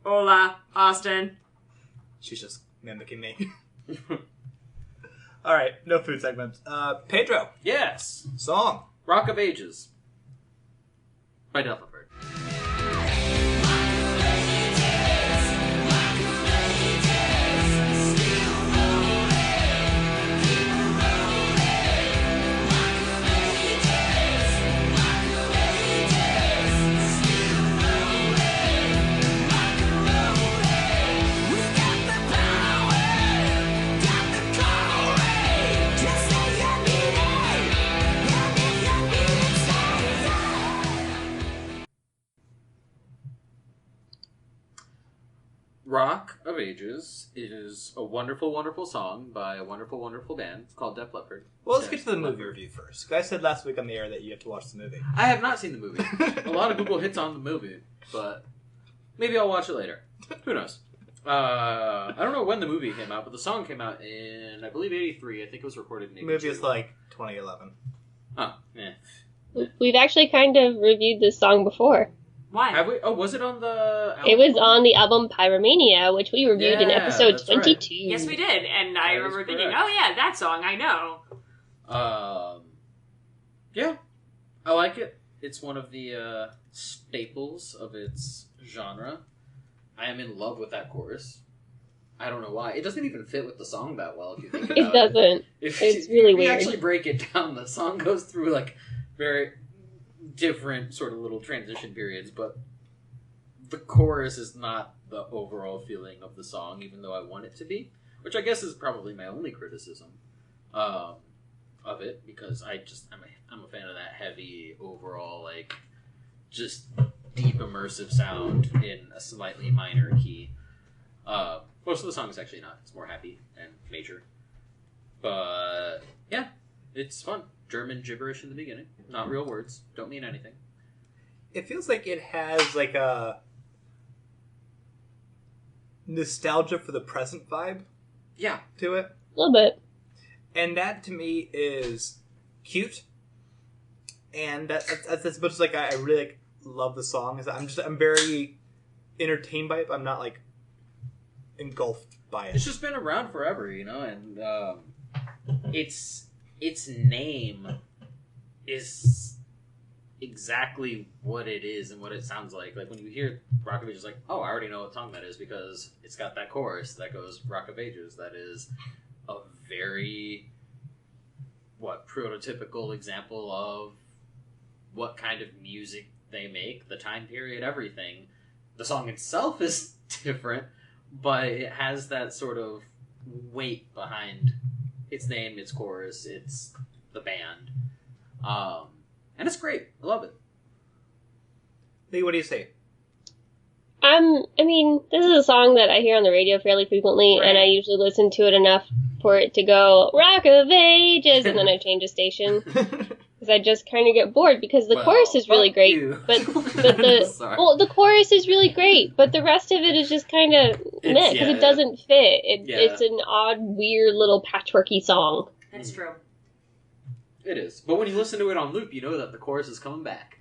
Hola, Austin. She's just mimicking me. All right, no food segment. Pedro, Yes. song. Rock of Ages. By Delta Bird. Rock of Ages is a wonderful, wonderful song by a wonderful, wonderful band called Def Leppard. Well, let's get to the movie review first. Guy said last week on the air that you have to watch the movie. I have not seen the movie. A lot of Google hits on the movie, but maybe I'll watch it later. Who knows? I don't know when the movie came out, but the song came out in, I believe, 83. I think it was recorded in 82. The movie is like 2011. Oh, yeah. We've actually kind of reviewed this song before. Why? Have we? Oh, was it on the album? It was on the album Pyromania, which we reviewed in episode 22. Right. Yes, we did. And I remember thinking, oh yeah, that song, I know. Yeah. I like it. It's one of the staples of its genre. I am in love with that chorus. I don't know why. It doesn't even fit with the song that well, if you think about it. It doesn't. It's really weird. If you actually break it down, the song goes through, like, very different sort of little transition periods, but the chorus is not the overall feeling of the song, even though I want it to be, which I guess is probably my only criticism of it, because I'm a fan of that heavy overall, like, just deep immersive sound in a slightly minor key. Most of the song is actually not. It's more happy and major. But yeah, it's fun. German gibberish in the beginning. Not real words. Don't mean anything. It feels like it has like a nostalgia for the present vibe. Yeah. To it. A little bit. And that to me is cute. And that's as much as like I really like love the song. I'm very entertained by it, but I'm not like engulfed by it. It's just been around forever, you know, and its name is exactly what it is and what it sounds like. Like when you hear Rock of Ages, like, oh, I already know what song that is because it's got that chorus that goes Rock of Ages. That is a very prototypical example of what kind of music they make, the time period, everything. The song itself is different, but it has that sort of weight behind its name, its chorus, it's the band. And it's great. I love it. Lee, what do you say? I mean, this is a song that I hear on the radio fairly frequently, and I usually listen to it enough for it to go, Rock of Ages, and then I change a station. Because I just kind of get bored, because the chorus is really great. But the chorus is really great, but the rest of it is just kind of meh, because it doesn't fit. It's an odd, weird little patchworky song. That's true. It is. But when you listen to it on loop, you know that the chorus is coming back.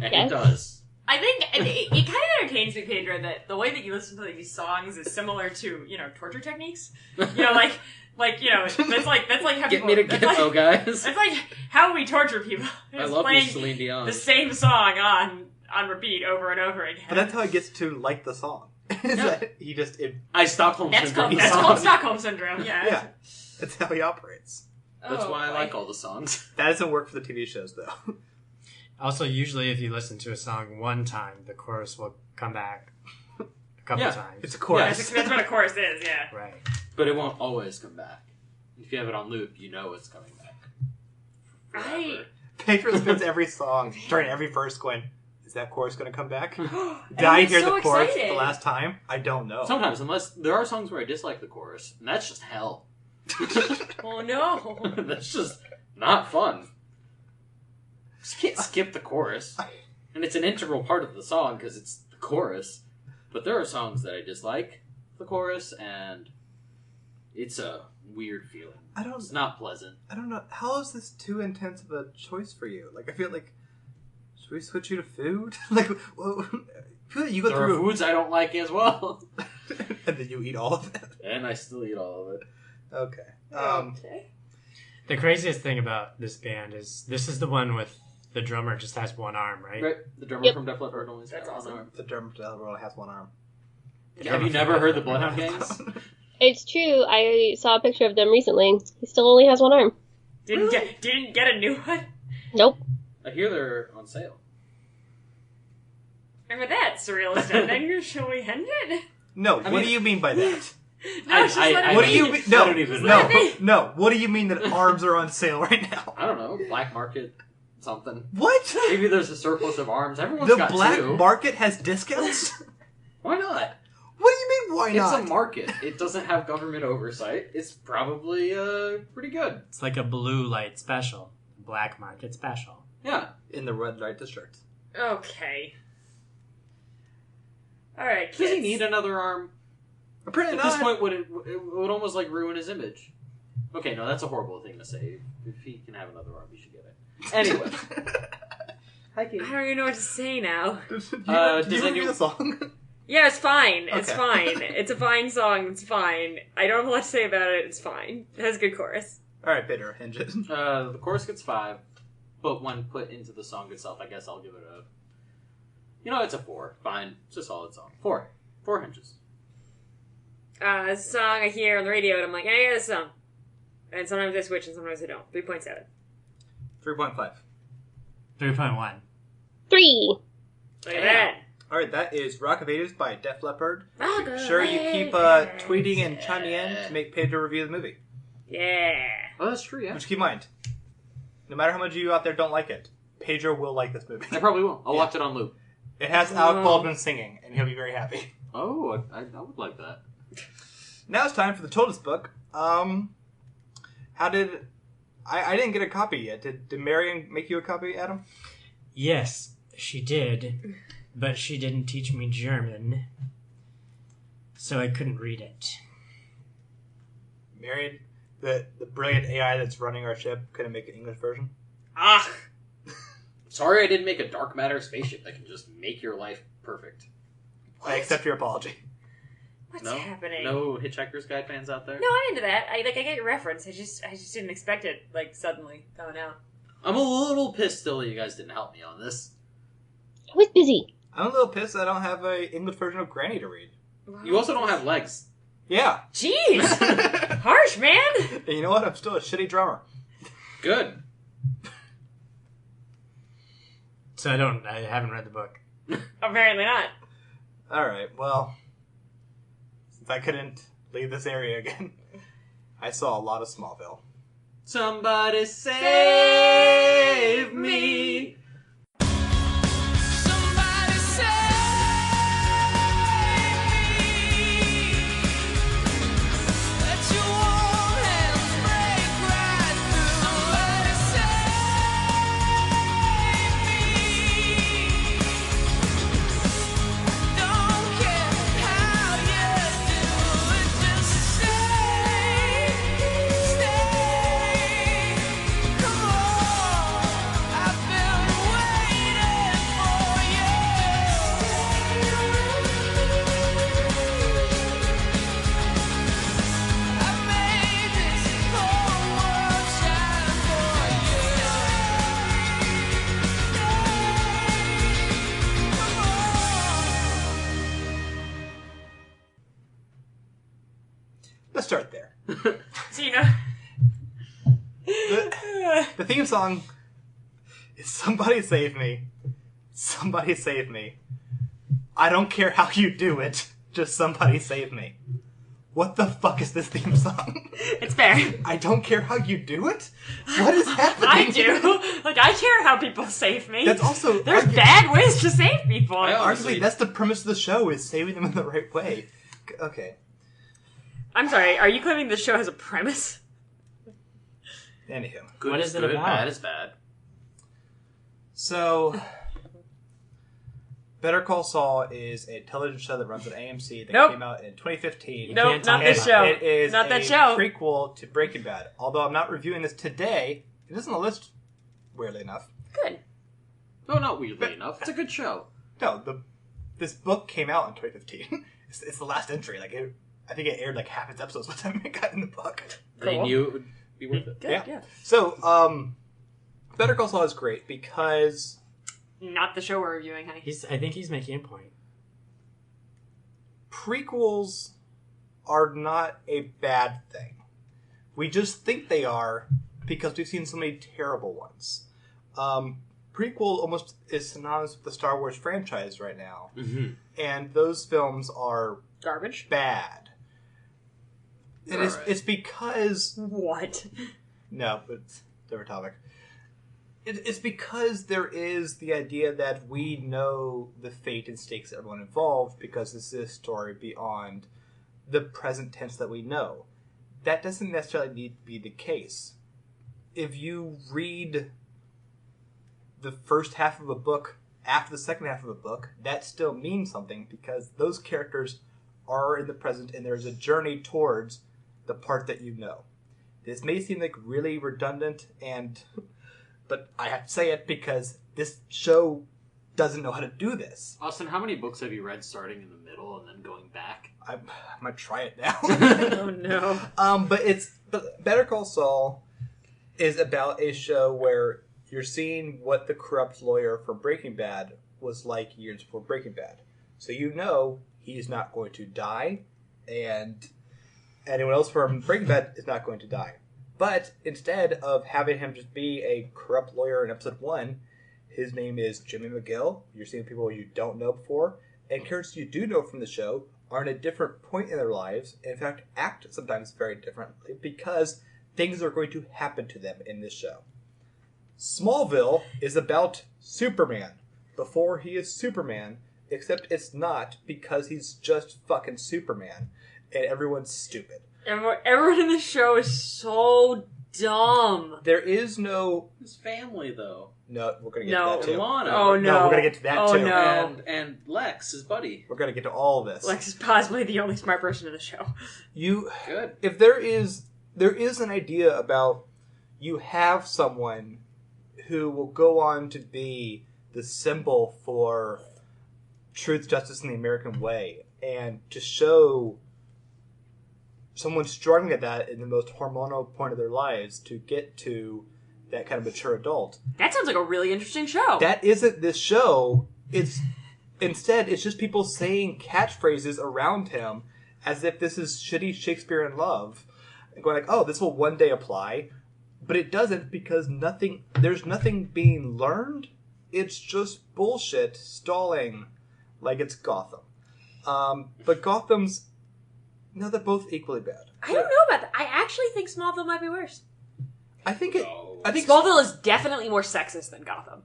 And it does. I think it kind of entertains me, Pedro, that the way that you listen to these songs is similar to, torture techniques. That's like how Get me to Ghetto, guys. That's like how we torture people. I love you, Celine Dion. The same song on repeat over and over again. But that's how he gets to like the song. Stockholm Syndrome. That's called Stockholm Syndrome, yeah. Yeah. That's how he operates. That's why I like all the songs. That doesn't work for the TV shows, though. Also, usually if you listen to a song one time, the chorus will come back a couple times. It's a chorus. Yeah, that's what a chorus is, yeah. Right. But it won't always come back. If you have it on loop, you know it's coming back. Right. Pedro spends every song, during every verse, going, is that chorus going to come back? Did I hear the chorus the last time? I don't know. Sometimes, unless there are songs where I dislike the chorus, and that's just hell. Oh no. That's just not fun. Just can't skip the chorus. And it's an integral part of the song because it's the chorus. But there are songs that I dislike the chorus, and it's a weird feeling. It's not pleasant. I don't know. How is this too intense of a choice for you? Like, I feel like, should we switch you to food? Like, well, you go there through are foods I don't like as well. And then you eat all of it. And I still eat all of it. Okay. Okay. The craziest thing about this band is this is the one with the drummer just has one arm, right? Right. The drummer from Def Leppard only has one arm. The drummer from Def Leppard only has one arm. Have you never heard the Bloodhound Gangs? It's true. I saw a picture of them recently. He still only has one arm. Didn't get a new one? Nope. I hear they're on sale. And with that surrealist ending, shall we end it? No, what do you mean by that? No, what do you mean? No, I don't even know. No. What do you mean that arms are on sale right now? I don't know. Black market something. What? Maybe there's a surplus of arms. Everyone's The got black two. market has discounts? Why not? What do you mean, why not? It's a market. It doesn't have government oversight. It's probably pretty good. It's like a blue light special. Black market special. Yeah. In the red light district. Okay. Alright, kids. Does he need another arm? Apparently At not. this point, it would almost like ruin his image. Okay, no, that's a horrible thing to say. If he can have another arm, he should get it. Anyway. Hi, Kate. I don't even know what to say now. Does anyone the song? Yeah, it's fine. It's Okay. fine. It's a fine song. It's fine. I don't have a lot to say about it. It's fine. It has a good chorus. Alright, Pedro, hinge it. The chorus gets 5, but when put into the song itself, I guess I'll give it a... You know, it's a 4. Fine. It's a solid song. 4. 4 hinges. It's a song I hear on the radio, and I'm like, I hear this song. And sometimes I switch, and sometimes I don't. 3.7. 3.5. 3.1. 3. Look at that. Alright, that is Rock of Ages by Def Leppard. Rock Make of sure you keep Ages. tweeting and chiming in to make Pedro review the movie. Yeah. Oh, that's true, yeah. Just keep in mind, no matter how much of you out there don't like it, Pedro will like this movie. I probably will. I'll Yeah. watch it on loop. It has Alec Baldwin singing, and he'll be very happy. Oh, I would like that. Now it's time for the Toldus book. How did... I didn't get a copy yet. Did Marion make you a copy, Adam? Yes, she did. But she didn't teach me German. So I couldn't read it. Marion, the brilliant AI that's running our ship, couldn't make an English version? Ah! Sorry I didn't make a dark matter spaceship that can just make your life perfect. I accept your apology. What's No? happening? No Hitchhiker's Guide fans out there? No, I'm into that. I get your reference. I just didn't expect it, like, suddenly coming out. I'm a little pissed still that you guys didn't help me on this. I was busy. I'm a little pissed I don't have an English version of Granny to read. You also don't have legs. Yeah. Jeez! Harsh, man! And you know what? I'm still a shitty drummer. Good. So I haven't read the book. Apparently not. Alright, well, since I couldn't leave this area again, I saw a lot of Smallville. Somebody save me. Let's start there. So, you know... The theme song is Somebody Save Me. Somebody save me. I don't care how you do it. Just somebody save me. What the fuck is this theme song? It's fair. I don't care how you do it? What is happening? I do. Like, I care how people save me. That's also... There's bad ways to save people. Arguably, that's the premise of the show, is saving them in the right way. Okay. I'm sorry, are you claiming this show has a premise? Anywho. Good What is is it good, about? bad is bad. So... Better Call Saul is a television show that runs on AMC that Nope. came out in 2015. Nope, not this show. It is Not that a show. prequel to Breaking Bad. Although I'm not reviewing this today, it is on the list, weirdly enough. Good. No, not weirdly enough. It's a good show. No, this book came out in 2015. It's the last entry. Like I think it aired like half its episodes by the time it got in the book. They knew it would be worth it. Good, yeah. So, Better Call Saul is great because... Not the show we're reviewing, honey. I think he's making a point. Prequels are not a bad thing. We just think they are because we've seen so many terrible ones. Prequel almost is synonymous with the Star Wars franchise right now. Mm-hmm. And those films are... Garbage? Bad. And it's because... What? No, but it's a different topic. It's because there is the idea that we know the fate and stakes of everyone involved because this is a story beyond the present tense that we know. That doesn't necessarily need to be the case. If you read the first half of a book after the second half of a book, that still means something because those characters are in the present and there's a journey towards the part that you know. This may seem like really redundant but I have to say it because this show doesn't know how to do this. Austin, how many books have you read starting in the middle and then going back? I might try it now. Oh no. But Better Call Saul is about a show where you're seeing what the corrupt lawyer from Breaking Bad was like years before Breaking Bad. So you know he's not going to die, and anyone else from Breaking Bad is not going to die. But instead of having him just be a corrupt lawyer in episode 1, his name is Jimmy McGill. You're seeing people you don't know before, and characters you do know from the show are in a different point in their lives, and in fact act sometimes very differently because things are going to happen to them in this show. Smallville is about Superman before he is Superman, except it's not because he's just fucking Superman, and everyone's stupid. Everyone in the show is so dumb. There is no... His family, though. No, we're going to get to that, too. And Lana. Oh, no. No, we're going to get to that, too. No. And Lex, his buddy. We're going to get to all of this. Lex is possibly the only smart person in the show. Good. If there is an idea about you have someone who will go on to be the symbol for truth, justice, and the American way, and to show someone struggling at that in the most hormonal point of their lives to get to that kind of mature adult. That sounds like a really interesting show. That isn't this show. Instead, it's just people saying catchphrases around him as if this is shitty Shakespeare in Love. And going like, oh, this will one day apply. But it doesn't because there's nothing being learned. It's just bullshit stalling like it's Gotham. But Gotham's... No, they're both equally bad. I don't know about that. I actually think Smallville might be worse. I think Smallville is definitely more sexist than Gotham.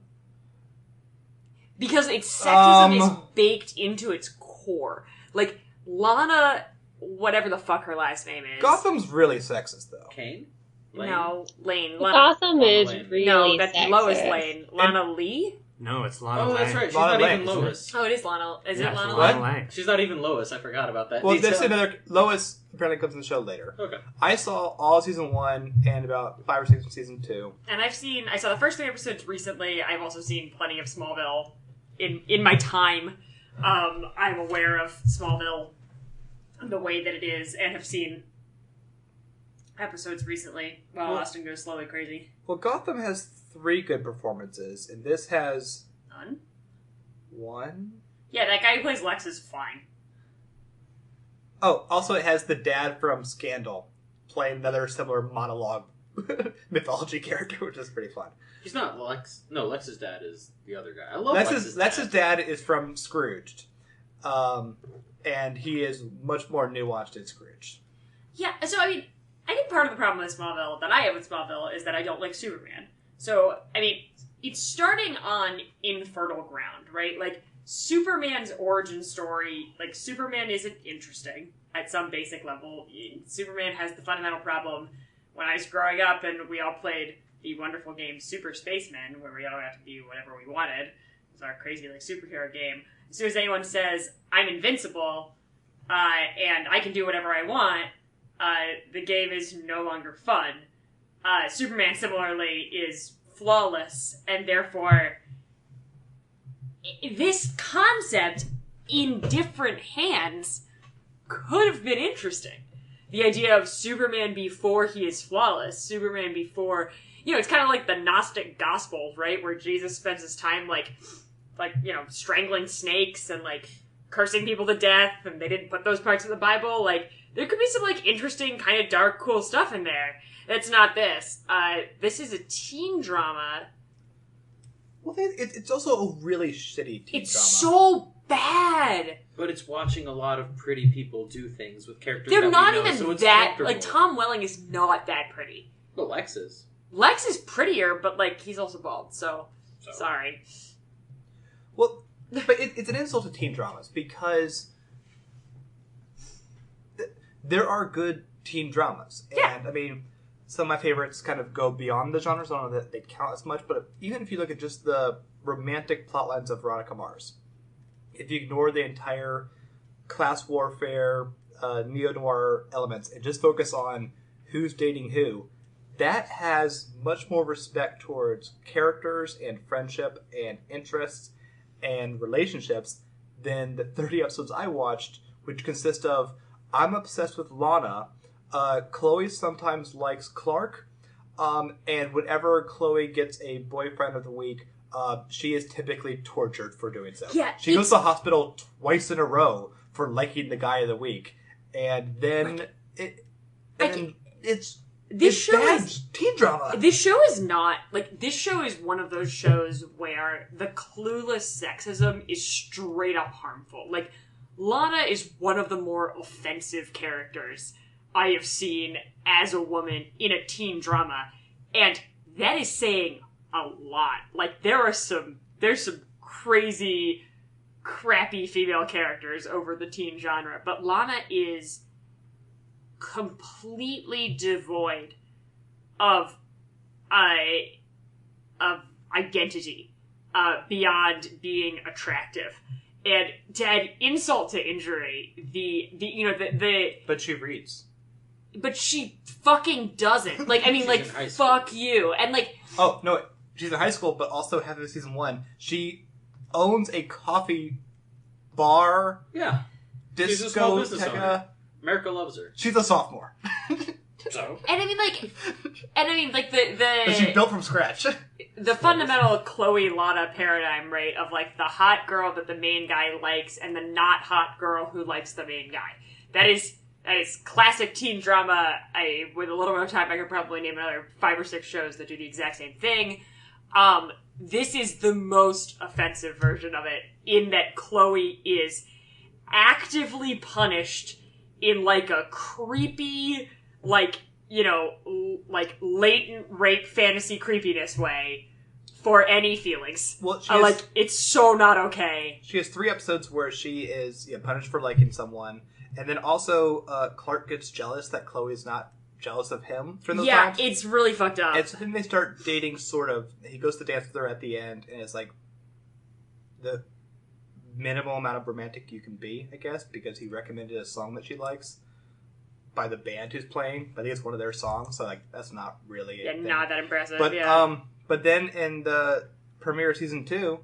Because its sexism is baked into its core. Like, Lana, whatever the fuck her last name is. Gotham's really sexist, though. Kane? Lane? No, Lane. Gotham is really No, that's sexist. Lois Lane. Lana Lee? No, it's Lana Oh, Lang. that's right. She's Lana not Lang, even isn't it? Lois. Oh, it is Lana. Is Yeah, it Lana she's Lang? Lana Lang. She's not even Lois. I forgot about that. Well, detail. that's another... Lois apparently comes in the show later. Okay. I saw all season 1 and about 5 or 6 of season 2. And I saw the first 3 episodes recently. I've also seen plenty of Smallville in my time. I'm aware of Smallville the way that it is and have seen episodes recently while Austin goes slowly crazy. Well, Gotham has 3 good performances, and this has... None? 1? Yeah, that guy who plays Lex is fine. Oh, also it has the dad from Scandal playing another similar monologue mythology character, which is pretty fun. He's not Lex. No, Lex's dad is the other guy. I love Lex's dad is from Scrooged. And he is much more nuanced than Scrooged. Yeah, so I mean, I think part of the problem with Smallville that I have with Smallville is that I don't like Superman. So, I mean, it's starting on infertile ground, right? Like, Superman's origin story, like, Superman isn't interesting at some basic level. Superman has the fundamental problem. When I was growing up and we all played the wonderful game Super Spacemen, where we all got to do whatever we wanted, it was our crazy, like, superhero game. As soon as anyone says, I'm invincible, and I can do whatever I want, the game is no longer fun. Superman, similarly, is flawless, and therefore, this concept, in different hands, could have been interesting. The idea of Superman before he is flawless, Superman before... You know, it's kind of like the Gnostic Gospels, right? Where Jesus spends his time, like, strangling snakes and, like, cursing people to death, and they didn't put those parts in the Bible. Like, there could be some, like, interesting, kind of dark, cool stuff in there. That's not this. This is a teen drama. Well, it's also a really shitty teen drama. It's so bad. But it's watching a lot of pretty people do things with characters They're that not we know, even so it's that... comfortable. Like, Tom Welling is not that pretty. But Lex is. Lex is prettier, but, like, he's also bald, so. Sorry. Well, but it's an insult to teen dramas because there are good teen dramas. And, I mean, some of my favorites kind of go beyond the genres. I don't know that they count as much, but even if you look at just the romantic plot lines of Veronica Mars, if you ignore the entire class warfare, neo-noir elements, and just focus on who's dating who, that has much more respect towards characters and friendship and interests and relationships than the 30 episodes I watched, which consist of I'm obsessed with Lana, Chloe sometimes likes Clark, and whenever Chloe gets a boyfriend of the week, she is typically tortured for doing so. Yeah, she goes to the hospital twice in a row for liking the guy of the week, and then it's teen drama. This show is not, like, this show is one of those shows where the clueless sexism is straight up harmful. Like, Lana is one of the more offensive characters I have seen as a woman in a teen drama, and that is saying a lot. Like, there's some crazy, crappy female characters over the teen genre, but Lana is completely devoid of identity beyond being attractive. And to add insult to injury, But she reads. But she fucking doesn't. Like, I mean, like, fuck you. And, like... Oh, no, she's in high school, but also half of season 1, she owns a coffee bar. Yeah. She's a small business owner. Discoteca. America loves her. She's a sophomore. So? And I mean, like, But she built from scratch. The fundamental Chloe-Lana paradigm, right, of, like, the hot girl that the main guy likes and the not hot girl who likes the main guy. That is classic teen drama. With a little more time, I could probably name another 5 or 6 shows that do the exact same thing. This is the most offensive version of it, in that Chloe is actively punished in, like, a creepy, like, you know, like, latent rape fantasy creepiness way for any feelings. Well, like, it's so not okay. She has 3 episodes where she is punished for liking someone, and then also Clark gets jealous that Chloe's not jealous of him for those times. Yeah, it's really fucked up. And so then they start dating, sort of. He goes to dance with her at the end, and it's like the minimal amount of romantic you can be, I guess, because he recommended a song that she likes by the band who's playing. I think it's one of their songs, so, like, that's not really not that impressive. But yeah. But then in the premiere of season 2,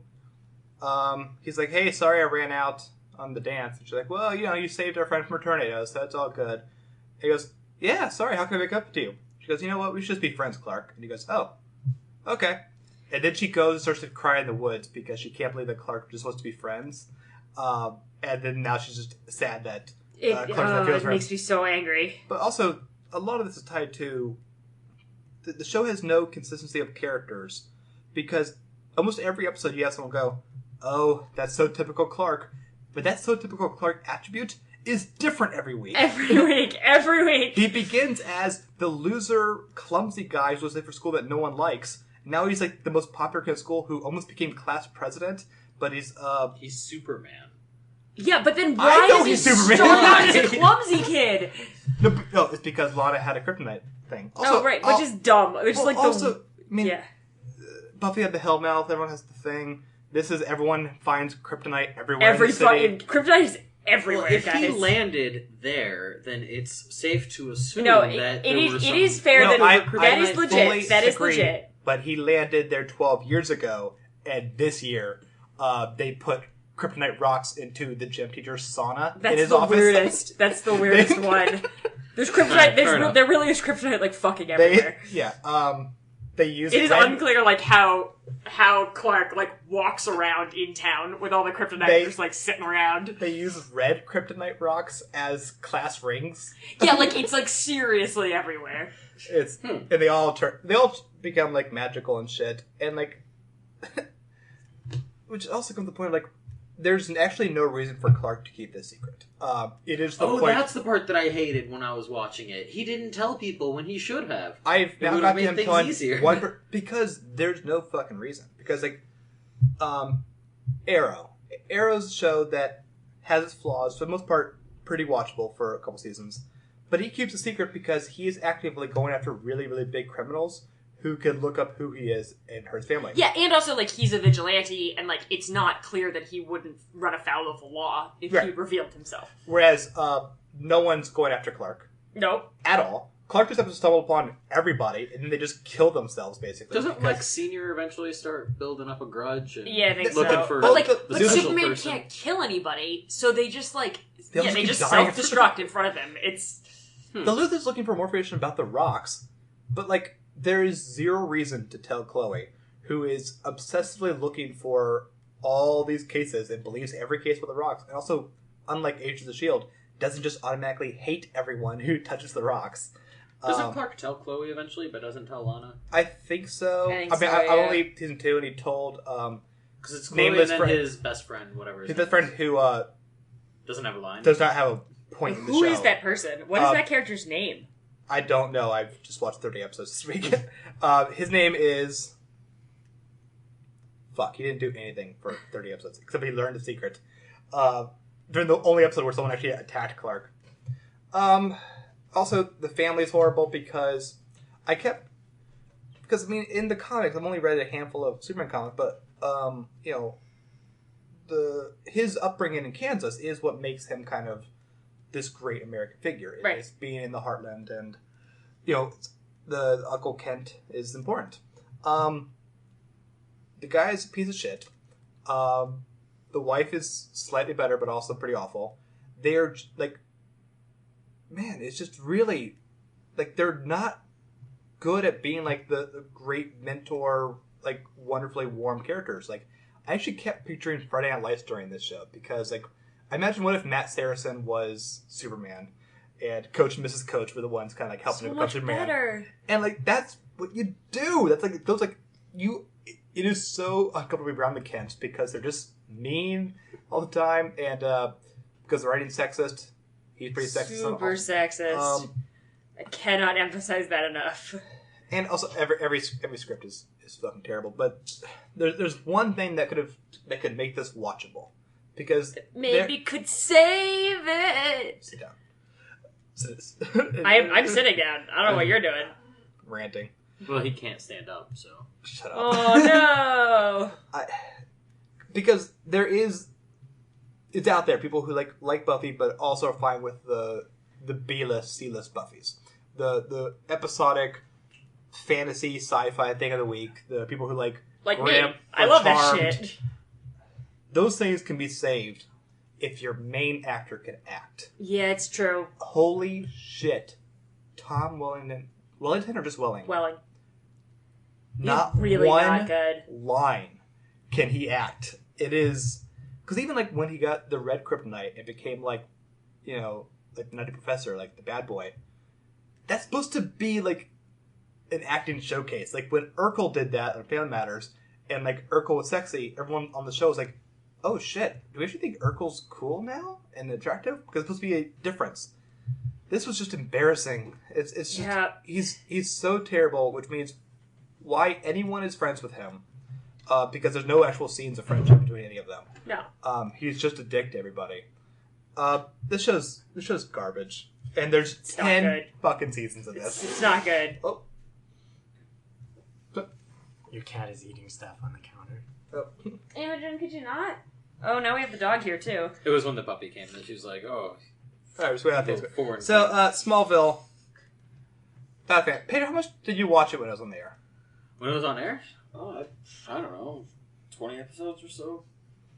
he's like, "Hey, sorry I ran out on the dance." And she's like, "Well, you know, you saved our friend from a tornado, so that's all good." And he goes, "Yeah, sorry, how can I make up to you?" She goes, "You know what, we should just be friends, Clark." And he goes, "Oh, okay." And then she goes and starts to cry in the woods because she can't believe that Clark just wants to be friends. And then now she's just sad that Clark's not feeling it makes me so angry. But also, a lot of this is tied to the show has no consistency of characters, because almost every episode you have someone go, "Oh, that's so typical Clark," but that so typical Clark attribute is different every week. Every week. He begins as the loser, clumsy guy who's late for school that no one likes. Now he's like the most popular kid in school who almost became class president, but he's Superman. Yeah, but then why does he start out as a clumsy kid? No, it's because Lana had a kryptonite thing. Also, which is dumb. Which is like Buffy had the Hellmouth. Everyone has the thing. This is everyone finds kryptonite everywhere. Kryptonite is everywhere. Well, if guys. he landed there, then it's safe to assume that it is fair that that is legit. That is legit. But he landed there 12 years ago, and this year they put kryptonite rocks into the gym teacher's sauna in his office. Weirdest. That's the weirdest one. There's kryptonite. There really is kryptonite like fucking everywhere. They use. It is unclear like how Clark like walks around in town with all the kryptonite just like sitting around. They use red kryptonite rocks as class rings. Yeah, like it's like seriously everywhere. It's and they all become like magical and shit, and like which also comes to the point of like there's actually no reason for Clark to keep this secret. It is the point. That's the part that I hated when I was watching it. He didn't tell people when he should have. I've It now would've got made him things telling easier. because there's no fucking reason. Because Arrow's a show that has its flaws, for the most part, pretty watchable for a couple seasons. But he keeps a secret because he is actively going after really, really big criminals who could look up who he is and his family. Yeah, and also, like, he's a vigilante, and, like, it's not clear that he wouldn't run afoul of the law if he revealed himself. Whereas, no one's going after Clark. Nope. At all. Clark just has to stumble upon everybody, and then they just kill themselves, basically. Doesn't Lex Senior eventually start building up a grudge? And Yeah, I think looking so. for But, like, the but special Superman person. can't kill anybody, so they just, like... they just dying. self-destruct in front of him. It's... The Luthor's looking for more information about the rocks, but, like, there is zero reason to tell Chloe, who is obsessively looking for all these cases and believes every case with the rocks, and also, unlike Agents of S.H.I.E.L.D., doesn't just automatically hate everyone who touches the rocks. Doesn't Clark tell Chloe eventually, but doesn't tell Lana? I think so. I only season 2, and he told because it's Chloe and then his best friend, whatever. His best friend who doesn't have a line. Does not have a point in the show. Who is that person? What is that character's name? I don't know. I've just watched 30 episodes this week. His name is... Fuck, he didn't do anything for 30 episodes, except he learned the secret. During the only episode where someone actually attacked Clark. Also, the family's horrible because in the comics, I've only read a handful of Superman comics, but, his upbringing in Kansas is what makes him kind of this great American figure. Right. It's being in the heartland, and, the Uncle Kent is important. The guy's a piece of shit. The wife is slightly better, but also pretty awful. They're, it's just really, they're not good at being, the great mentor, wonderfully warm characters. I actually kept picturing Friday Night Lights during this show, because, I imagine what if Matt Saracen was Superman, and Coach and Mrs. Coach were the ones kind of, helping him become Superman. Better. And, that's what you do. That's, it is so uncomfortable to be around the Kents, because they're just mean all the time, and because they're writing sexist, he's pretty sexist. Super sexist. I cannot emphasize that enough. And also, every script is fucking terrible. But there's one thing that could make this watchable, because maybe could save it. Sit down. I'm sitting down. I don't know what you're doing. Ranting. Well, he can't stand up, so shut up. Oh no. Because it's out there, people who like Buffy, but also are fine with the B-list, C-list Buffys. The episodic fantasy sci-fi thing of the week. The people who like me. I love Charmed. that shit. Those things can be saved if your main actor can act. Yeah, it's true. Holy shit. Tom Wellington or just Welling? Welling. Not really one not good. line can he act. It is... Because even when he got the red kryptonite, it became the Nutty Professor, the bad boy. That's supposed to be an acting showcase. When Urkel did that on Family Matters, and Urkel was sexy, everyone on the show was like, oh shit, do we actually think Urkel's cool now and attractive? Because it's supposed to be a difference. This was just embarrassing. It's just, yeah. He's so terrible, which means why anyone is friends with him. Because there's no actual scenes of friendship between any of them. No. He's just a dick to everybody. This show's garbage. And there's 10 fucking seasons of this. It's not good. Oh. Your cat is eating stuff on the counter. Oh. Imogen, could you not? Oh, now we have the dog here, too. It was when the puppy came, and she was like, oh. Alright, just wait out things. So, Smallville. Not a fan. Pedro, how much did you watch it when it was on the air? When it was on air? Oh, I don't know. 20 episodes or so.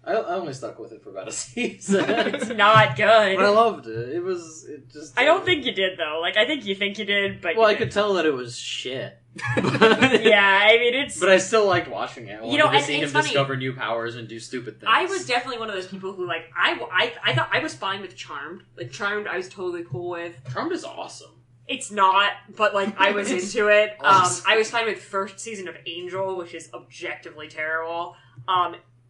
I only stuck with it for about a season. It's not good. But I loved it. I don't think you did, though. I think you think you did, but well, I could tell that it was shit. Yeah, I mean, it's... But I still liked watching it. I wanted to see him funny. discover new powers and do stupid things. I was definitely one of those people who, I thought I was fine with Charmed. Charmed, I was totally cool with. Charmed is awesome. It's not, but, I was into it. Awesome. I was fine with first season of Angel, which is objectively terrible.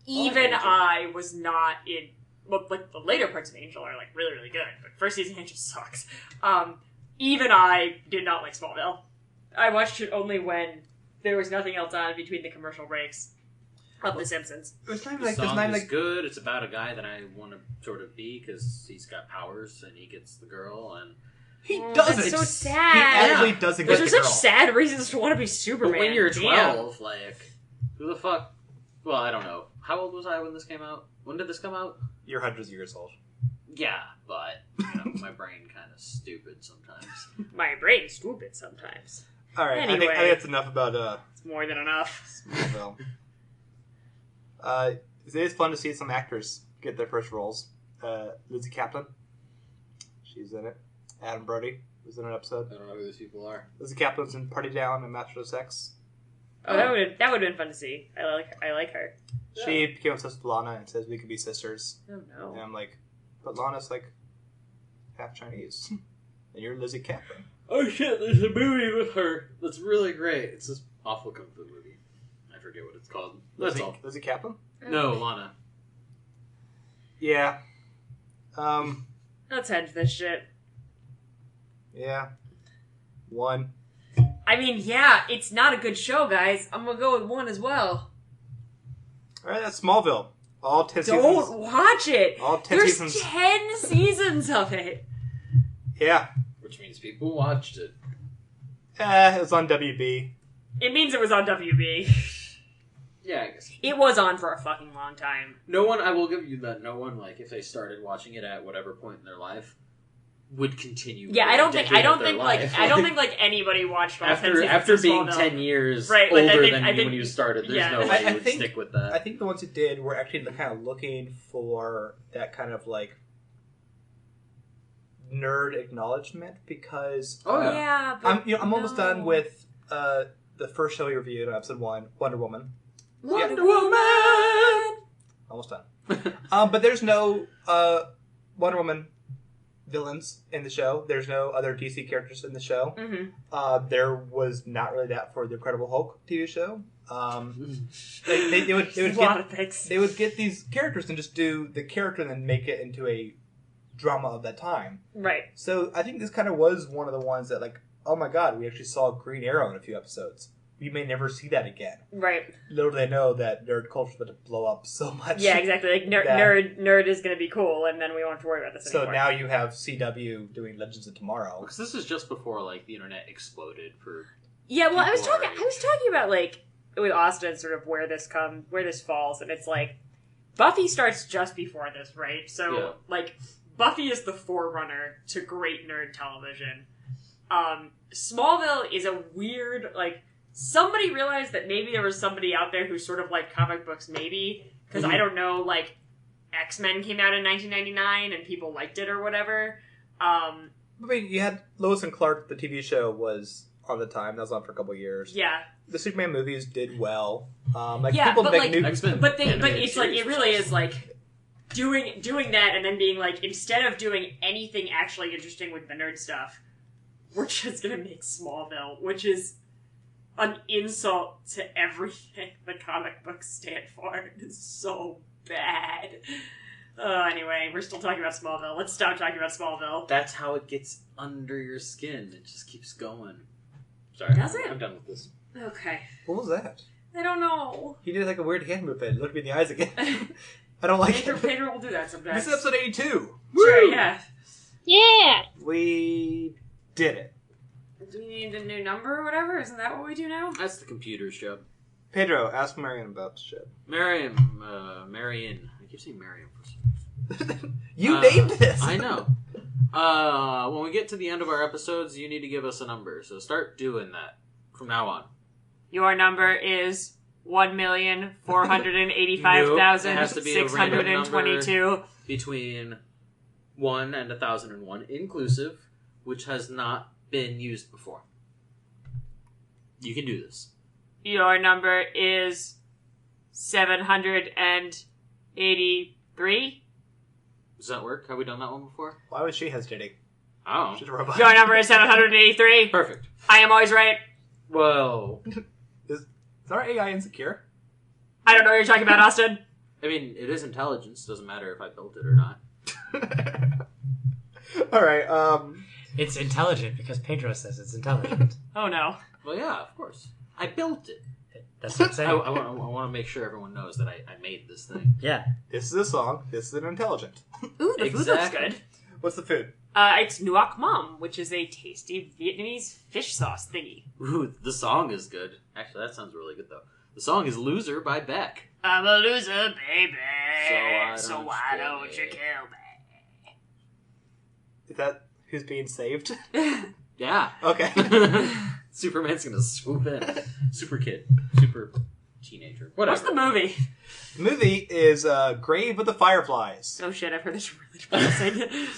even I was not in. Well, like the later parts of Angel are like really, really good, but first season Angel sucks. Even I did not like Smallville. I watched it only when there was nothing else on between the commercial breaks of The Simpsons. It's not The like song is good. It's about a guy that I want to sort of be because he's got powers and he gets the girl and he doesn't. That's so sad. He actually doesn't get the Those girl. are such sad reasons to want to be Superman. But when you're Damn. 12, like, who the fuck? Well, I don't know. How old was I when this came out? When did this come out? You're hundreds of years old. Yeah, but my brain kind of stupid sometimes. My brain's stupid sometimes. All right, Anyway. I think that's enough about It's more than enough. Smallville. It is fun to see some actors get their first roles. Lizzie Kaplan, she's in it. Adam Brody was in an episode. I don't know who these people are. Lizzie Kaplan's in Party Down and Master of Sex. Oh, that would have been fun to see. I like her. She became obsessed with Lana and says we could be sisters. Oh no. And I'm like, but Lana's like half Chinese, and you're Lizzie Kaplan. Oh shit! There's a movie with her that's really great. It's this awful kung fu movie. I forget what it's called. That's all. Lizzie Kaplan? No, Lana. Yeah. Let's head to this shit. Yeah. 1. I mean, yeah, it's not a good show, guys. I'm gonna go with 1 as well. All right, that's Smallville. All 10 seasons. Don't watch it. All 10 There's seasons. 10 seasons of it. Yeah. Which means people watched it. It was on WB. It means it was on WB. Yeah, I guess. It was on for a fucking long time. No one, I will give you that, no one, like, if they started watching it at whatever point in their life, would continue. Yeah, I don't think life. anybody watched all 10 seasons after of being Smallville. 10 years Right, like, older I than think- you when you started. There's no way you would stick with that. I think the ones who did were actually kind of looking for that kind of like nerd acknowledgement because yeah, but I'm almost done with the first show we reviewed on episode 1, Wonder Woman. Wonder Woman. Almost done. But there's no Wonder Woman villains in the show. There's no other DC characters in the show. Mm-hmm. There was not really that for the Incredible Hulk TV show. They would get these characters and just do the character and then make it into a drama of that time. Right. So I think this kind of was one of the ones that like, oh my god, we actually saw Green Arrow in a few episodes. We may never see that again. Right. Little do they know that nerd culture's about to blow up so much. Yeah, exactly. Like nerd is going to be cool, and then we won't have to worry about this so anymore. now you have CW doing Legends of Tomorrow. Because this is just before like the internet exploded for. Yeah, well, I was people our talking about like with Austin, sort of where this falls, and it's like Buffy starts just before this, right? So like Buffy is the forerunner to great nerd television. Smallville is a weird like. Somebody realized that maybe there was somebody out there who sort of liked comic books, maybe. Because I don't know, like, X-Men came out in 1999 and people liked it or whatever. I mean, you had Lois and Clark, the TV show, was on the time. That was on for a couple of years. Yeah. The Superman movies did well. People make like, new X-Men, but it's like, it really is like, doing that and then being like, instead of doing anything actually interesting with the nerd stuff, we're just gonna make Smallville, which is an insult to everything the comic books stand for. It is so bad. Anyway, we're still talking about Smallville. Let's stop talking about Smallville. That's how it gets under your skin. It just keeps going. Sorry. Does it? I'm done with this. Okay. What was that? I don't know. He did like a weird hand movement. Looked me in the eyes again. I don't like it. Pedro will do that sometimes. This is episode 82. Sure, yeah. Yeah! We did it. Do we need a new number or whatever? Isn't that what we do now? That's the computer's job. Pedro, ask Marion about the ship. Marion. I keep saying Marion for some reason. You named this! I know. When we get to the end of our episodes, you need to give us a number. So start doing that from now on. Your number is 1,485,622. Between 1 and 1,001 inclusive, which has not been used before. You can do this. Your number is 783. Does that work? Have we done that one before? Why was she hesitating? Oh. She's a robot. Your number is 783. Perfect. I am always right. Whoa. Is our AI insecure? I don't know what you're talking about, Austin. I mean, it is intelligence. Doesn't matter if I built it or not. All right. It's intelligent because Pedro says it's intelligent. Oh no. Well, yeah, of course. I built it. That's what I'm saying. I want to make sure everyone knows that I made this thing. Yeah. This is a song. This is an intelligent. Ooh, the food looks good. What's the food? It's nuoc mam, which is a tasty Vietnamese fish sauce thingy. Ooh, the song is good. Actually, that sounds really good, though. The song is Loser by Beck. I'm a loser, baby. So why don't you kill me? Is that who's being saved? Yeah. Okay. Superman's gonna swoop in. Super kid. Super teenager. Whatever. What's the movie? The movie is Grave of the Fireflies. Oh shit, I've heard this really depressing.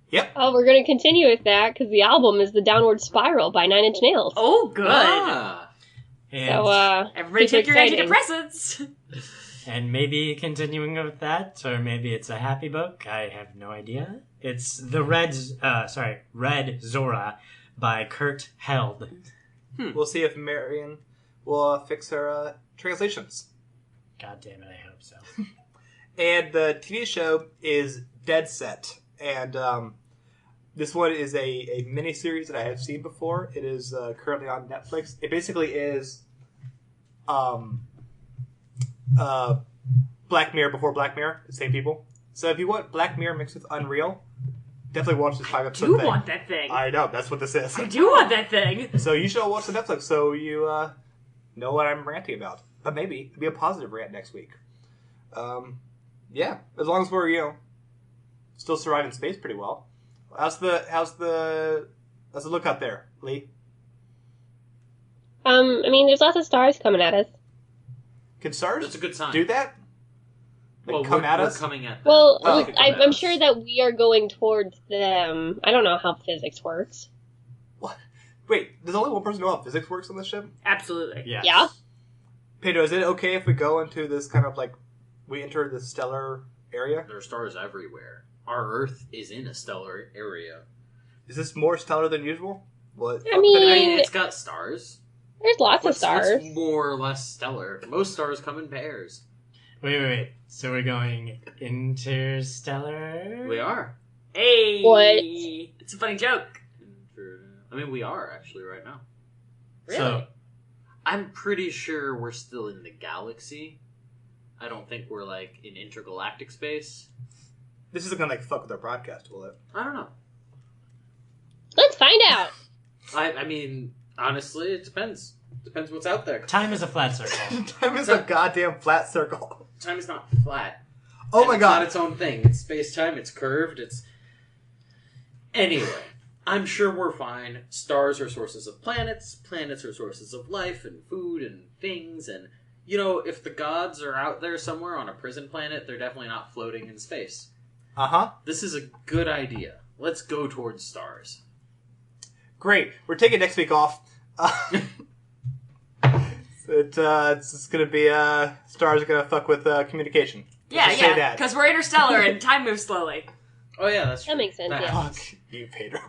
Yep. Oh, we're going to continue with that because the album is The Downward Spiral by Nine Inch Nails. Oh, good. And, So, everybody take your exciting. antidepressants. And maybe continuing with that, or maybe it's a happy book. I have no idea. It's the Red Zora by Kurt Held. We'll see if Marion will fix her translations. God damn it, I hope so. And the TV show is Dead Set. And this one is a miniseries that I have seen before. It is currently on Netflix. It basically is Black Mirror before Black Mirror. The same people. So if you want Black Mirror mixed with Unreal, definitely watch this 5-episode thing. I do want that thing. I know, that's what this is. I do want that thing. So you should all watch the Netflix so you know what I'm ranting about. But maybe it'll be a positive rant next week. Yeah, as long as we're, still surviving space pretty well. How's the look out there, Lee? I mean, there's lots of stars coming at us. Can stars That's a good sign. do that? Like Well, come at we're us? coming at them. Well, Oh. I'm sure that we are going towards them. I don't know how physics works. Wait, does only one person know how physics works on this ship? Absolutely. Yes. Yeah? Pedro, is it okay if we go into this kind of we enter the stellar area? There are stars everywhere. Our Earth is in a stellar area. Is this more stellar than usual? What? I mean- I mean, it's got stars. There's lots of What's stars. more or less stellar? Most stars come in pairs. Wait. So we're going interstellar? We are. Hey. What? It's a funny joke. I mean, we are actually right now. Really? So, I'm pretty sure we're still in the galaxy. I don't think we're in intergalactic space. This isn't gonna fuck with our broadcast, will it? I don't know. Let's find out. I mean, honestly, it depends. Depends what's out there. time is a flat circle. Time is a goddamn flat circle. Time is not flat. Oh And my it's god! not its own thing. It's space-time. It's curved. It's anyway. I'm sure we're fine. Stars are sources of planets. Planets are sources of life and food and things. And if the gods are out there somewhere on a prison planet, they're definitely not floating in space. Uh-huh. This is a good idea. Let's go towards stars. Great. We're taking next week off. It's just gonna be stars are gonna fuck with communication. Let's just say Yeah, that. because we're interstellar and time moves slowly. Oh yeah, that's true. That makes sense, That yeah. happens. Fuck you, Pedro.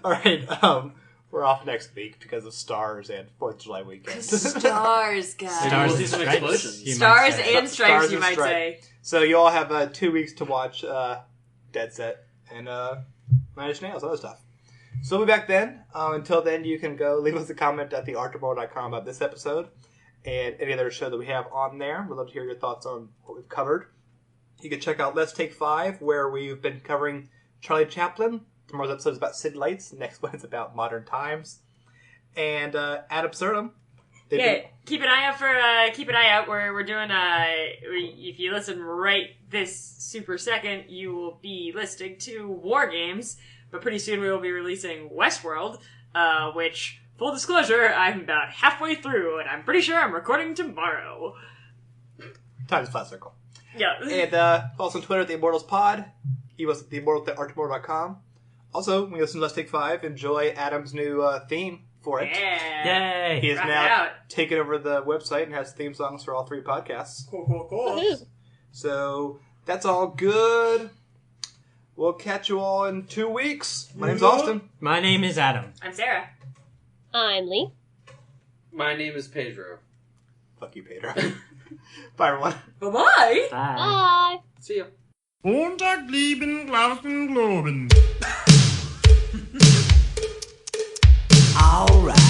All right. We're off next week because of stars and 4th of July weekend. Stars, guys. Stars We'll see and some stripes, explosions. you might Stars say. and stripes, Stars you and might stripes. say. So you all have 2 weeks to watch Dead Set and Nine Inch Nails, other stuff. So we'll be back then. Until then, you can go leave us a comment at theartofmore.com about this episode and any other show that we have on there. We'd love to hear your thoughts on what we've covered. You can check out Let's Take 5, where we've been covering Charlie Chaplin. Tomorrow's episode is about City Lights. The next one is about modern times. And Ad Absurdum. Yeah, keep an eye out. We're doing. If you listen right this super second, you will be listening to War Games. But pretty soon we will be releasing Westworld, which, full disclosure, I'm about halfway through, and I'm pretty sure I'm recording tomorrow. Time's flat circle. Yeah. And follow us on Twitter at the Immortals Pod. Email us at theartofmore.com. Also, when you listen to Let's Take 5, enjoy Adam's new theme for it. Yeah. Yay! He has Rock it now out. taken over the website and has theme songs for all 3 podcasts. Cool. So that's all good. We'll catch you all in 2 weeks. My name's Austin. My name is Adam. I'm Sarah. I'm Lee. My name is Pedro. Fuck you, Pedro. Bye, everyone. Bye-bye. Bye. See ya. Montag, lieben, glauben, globen. All right.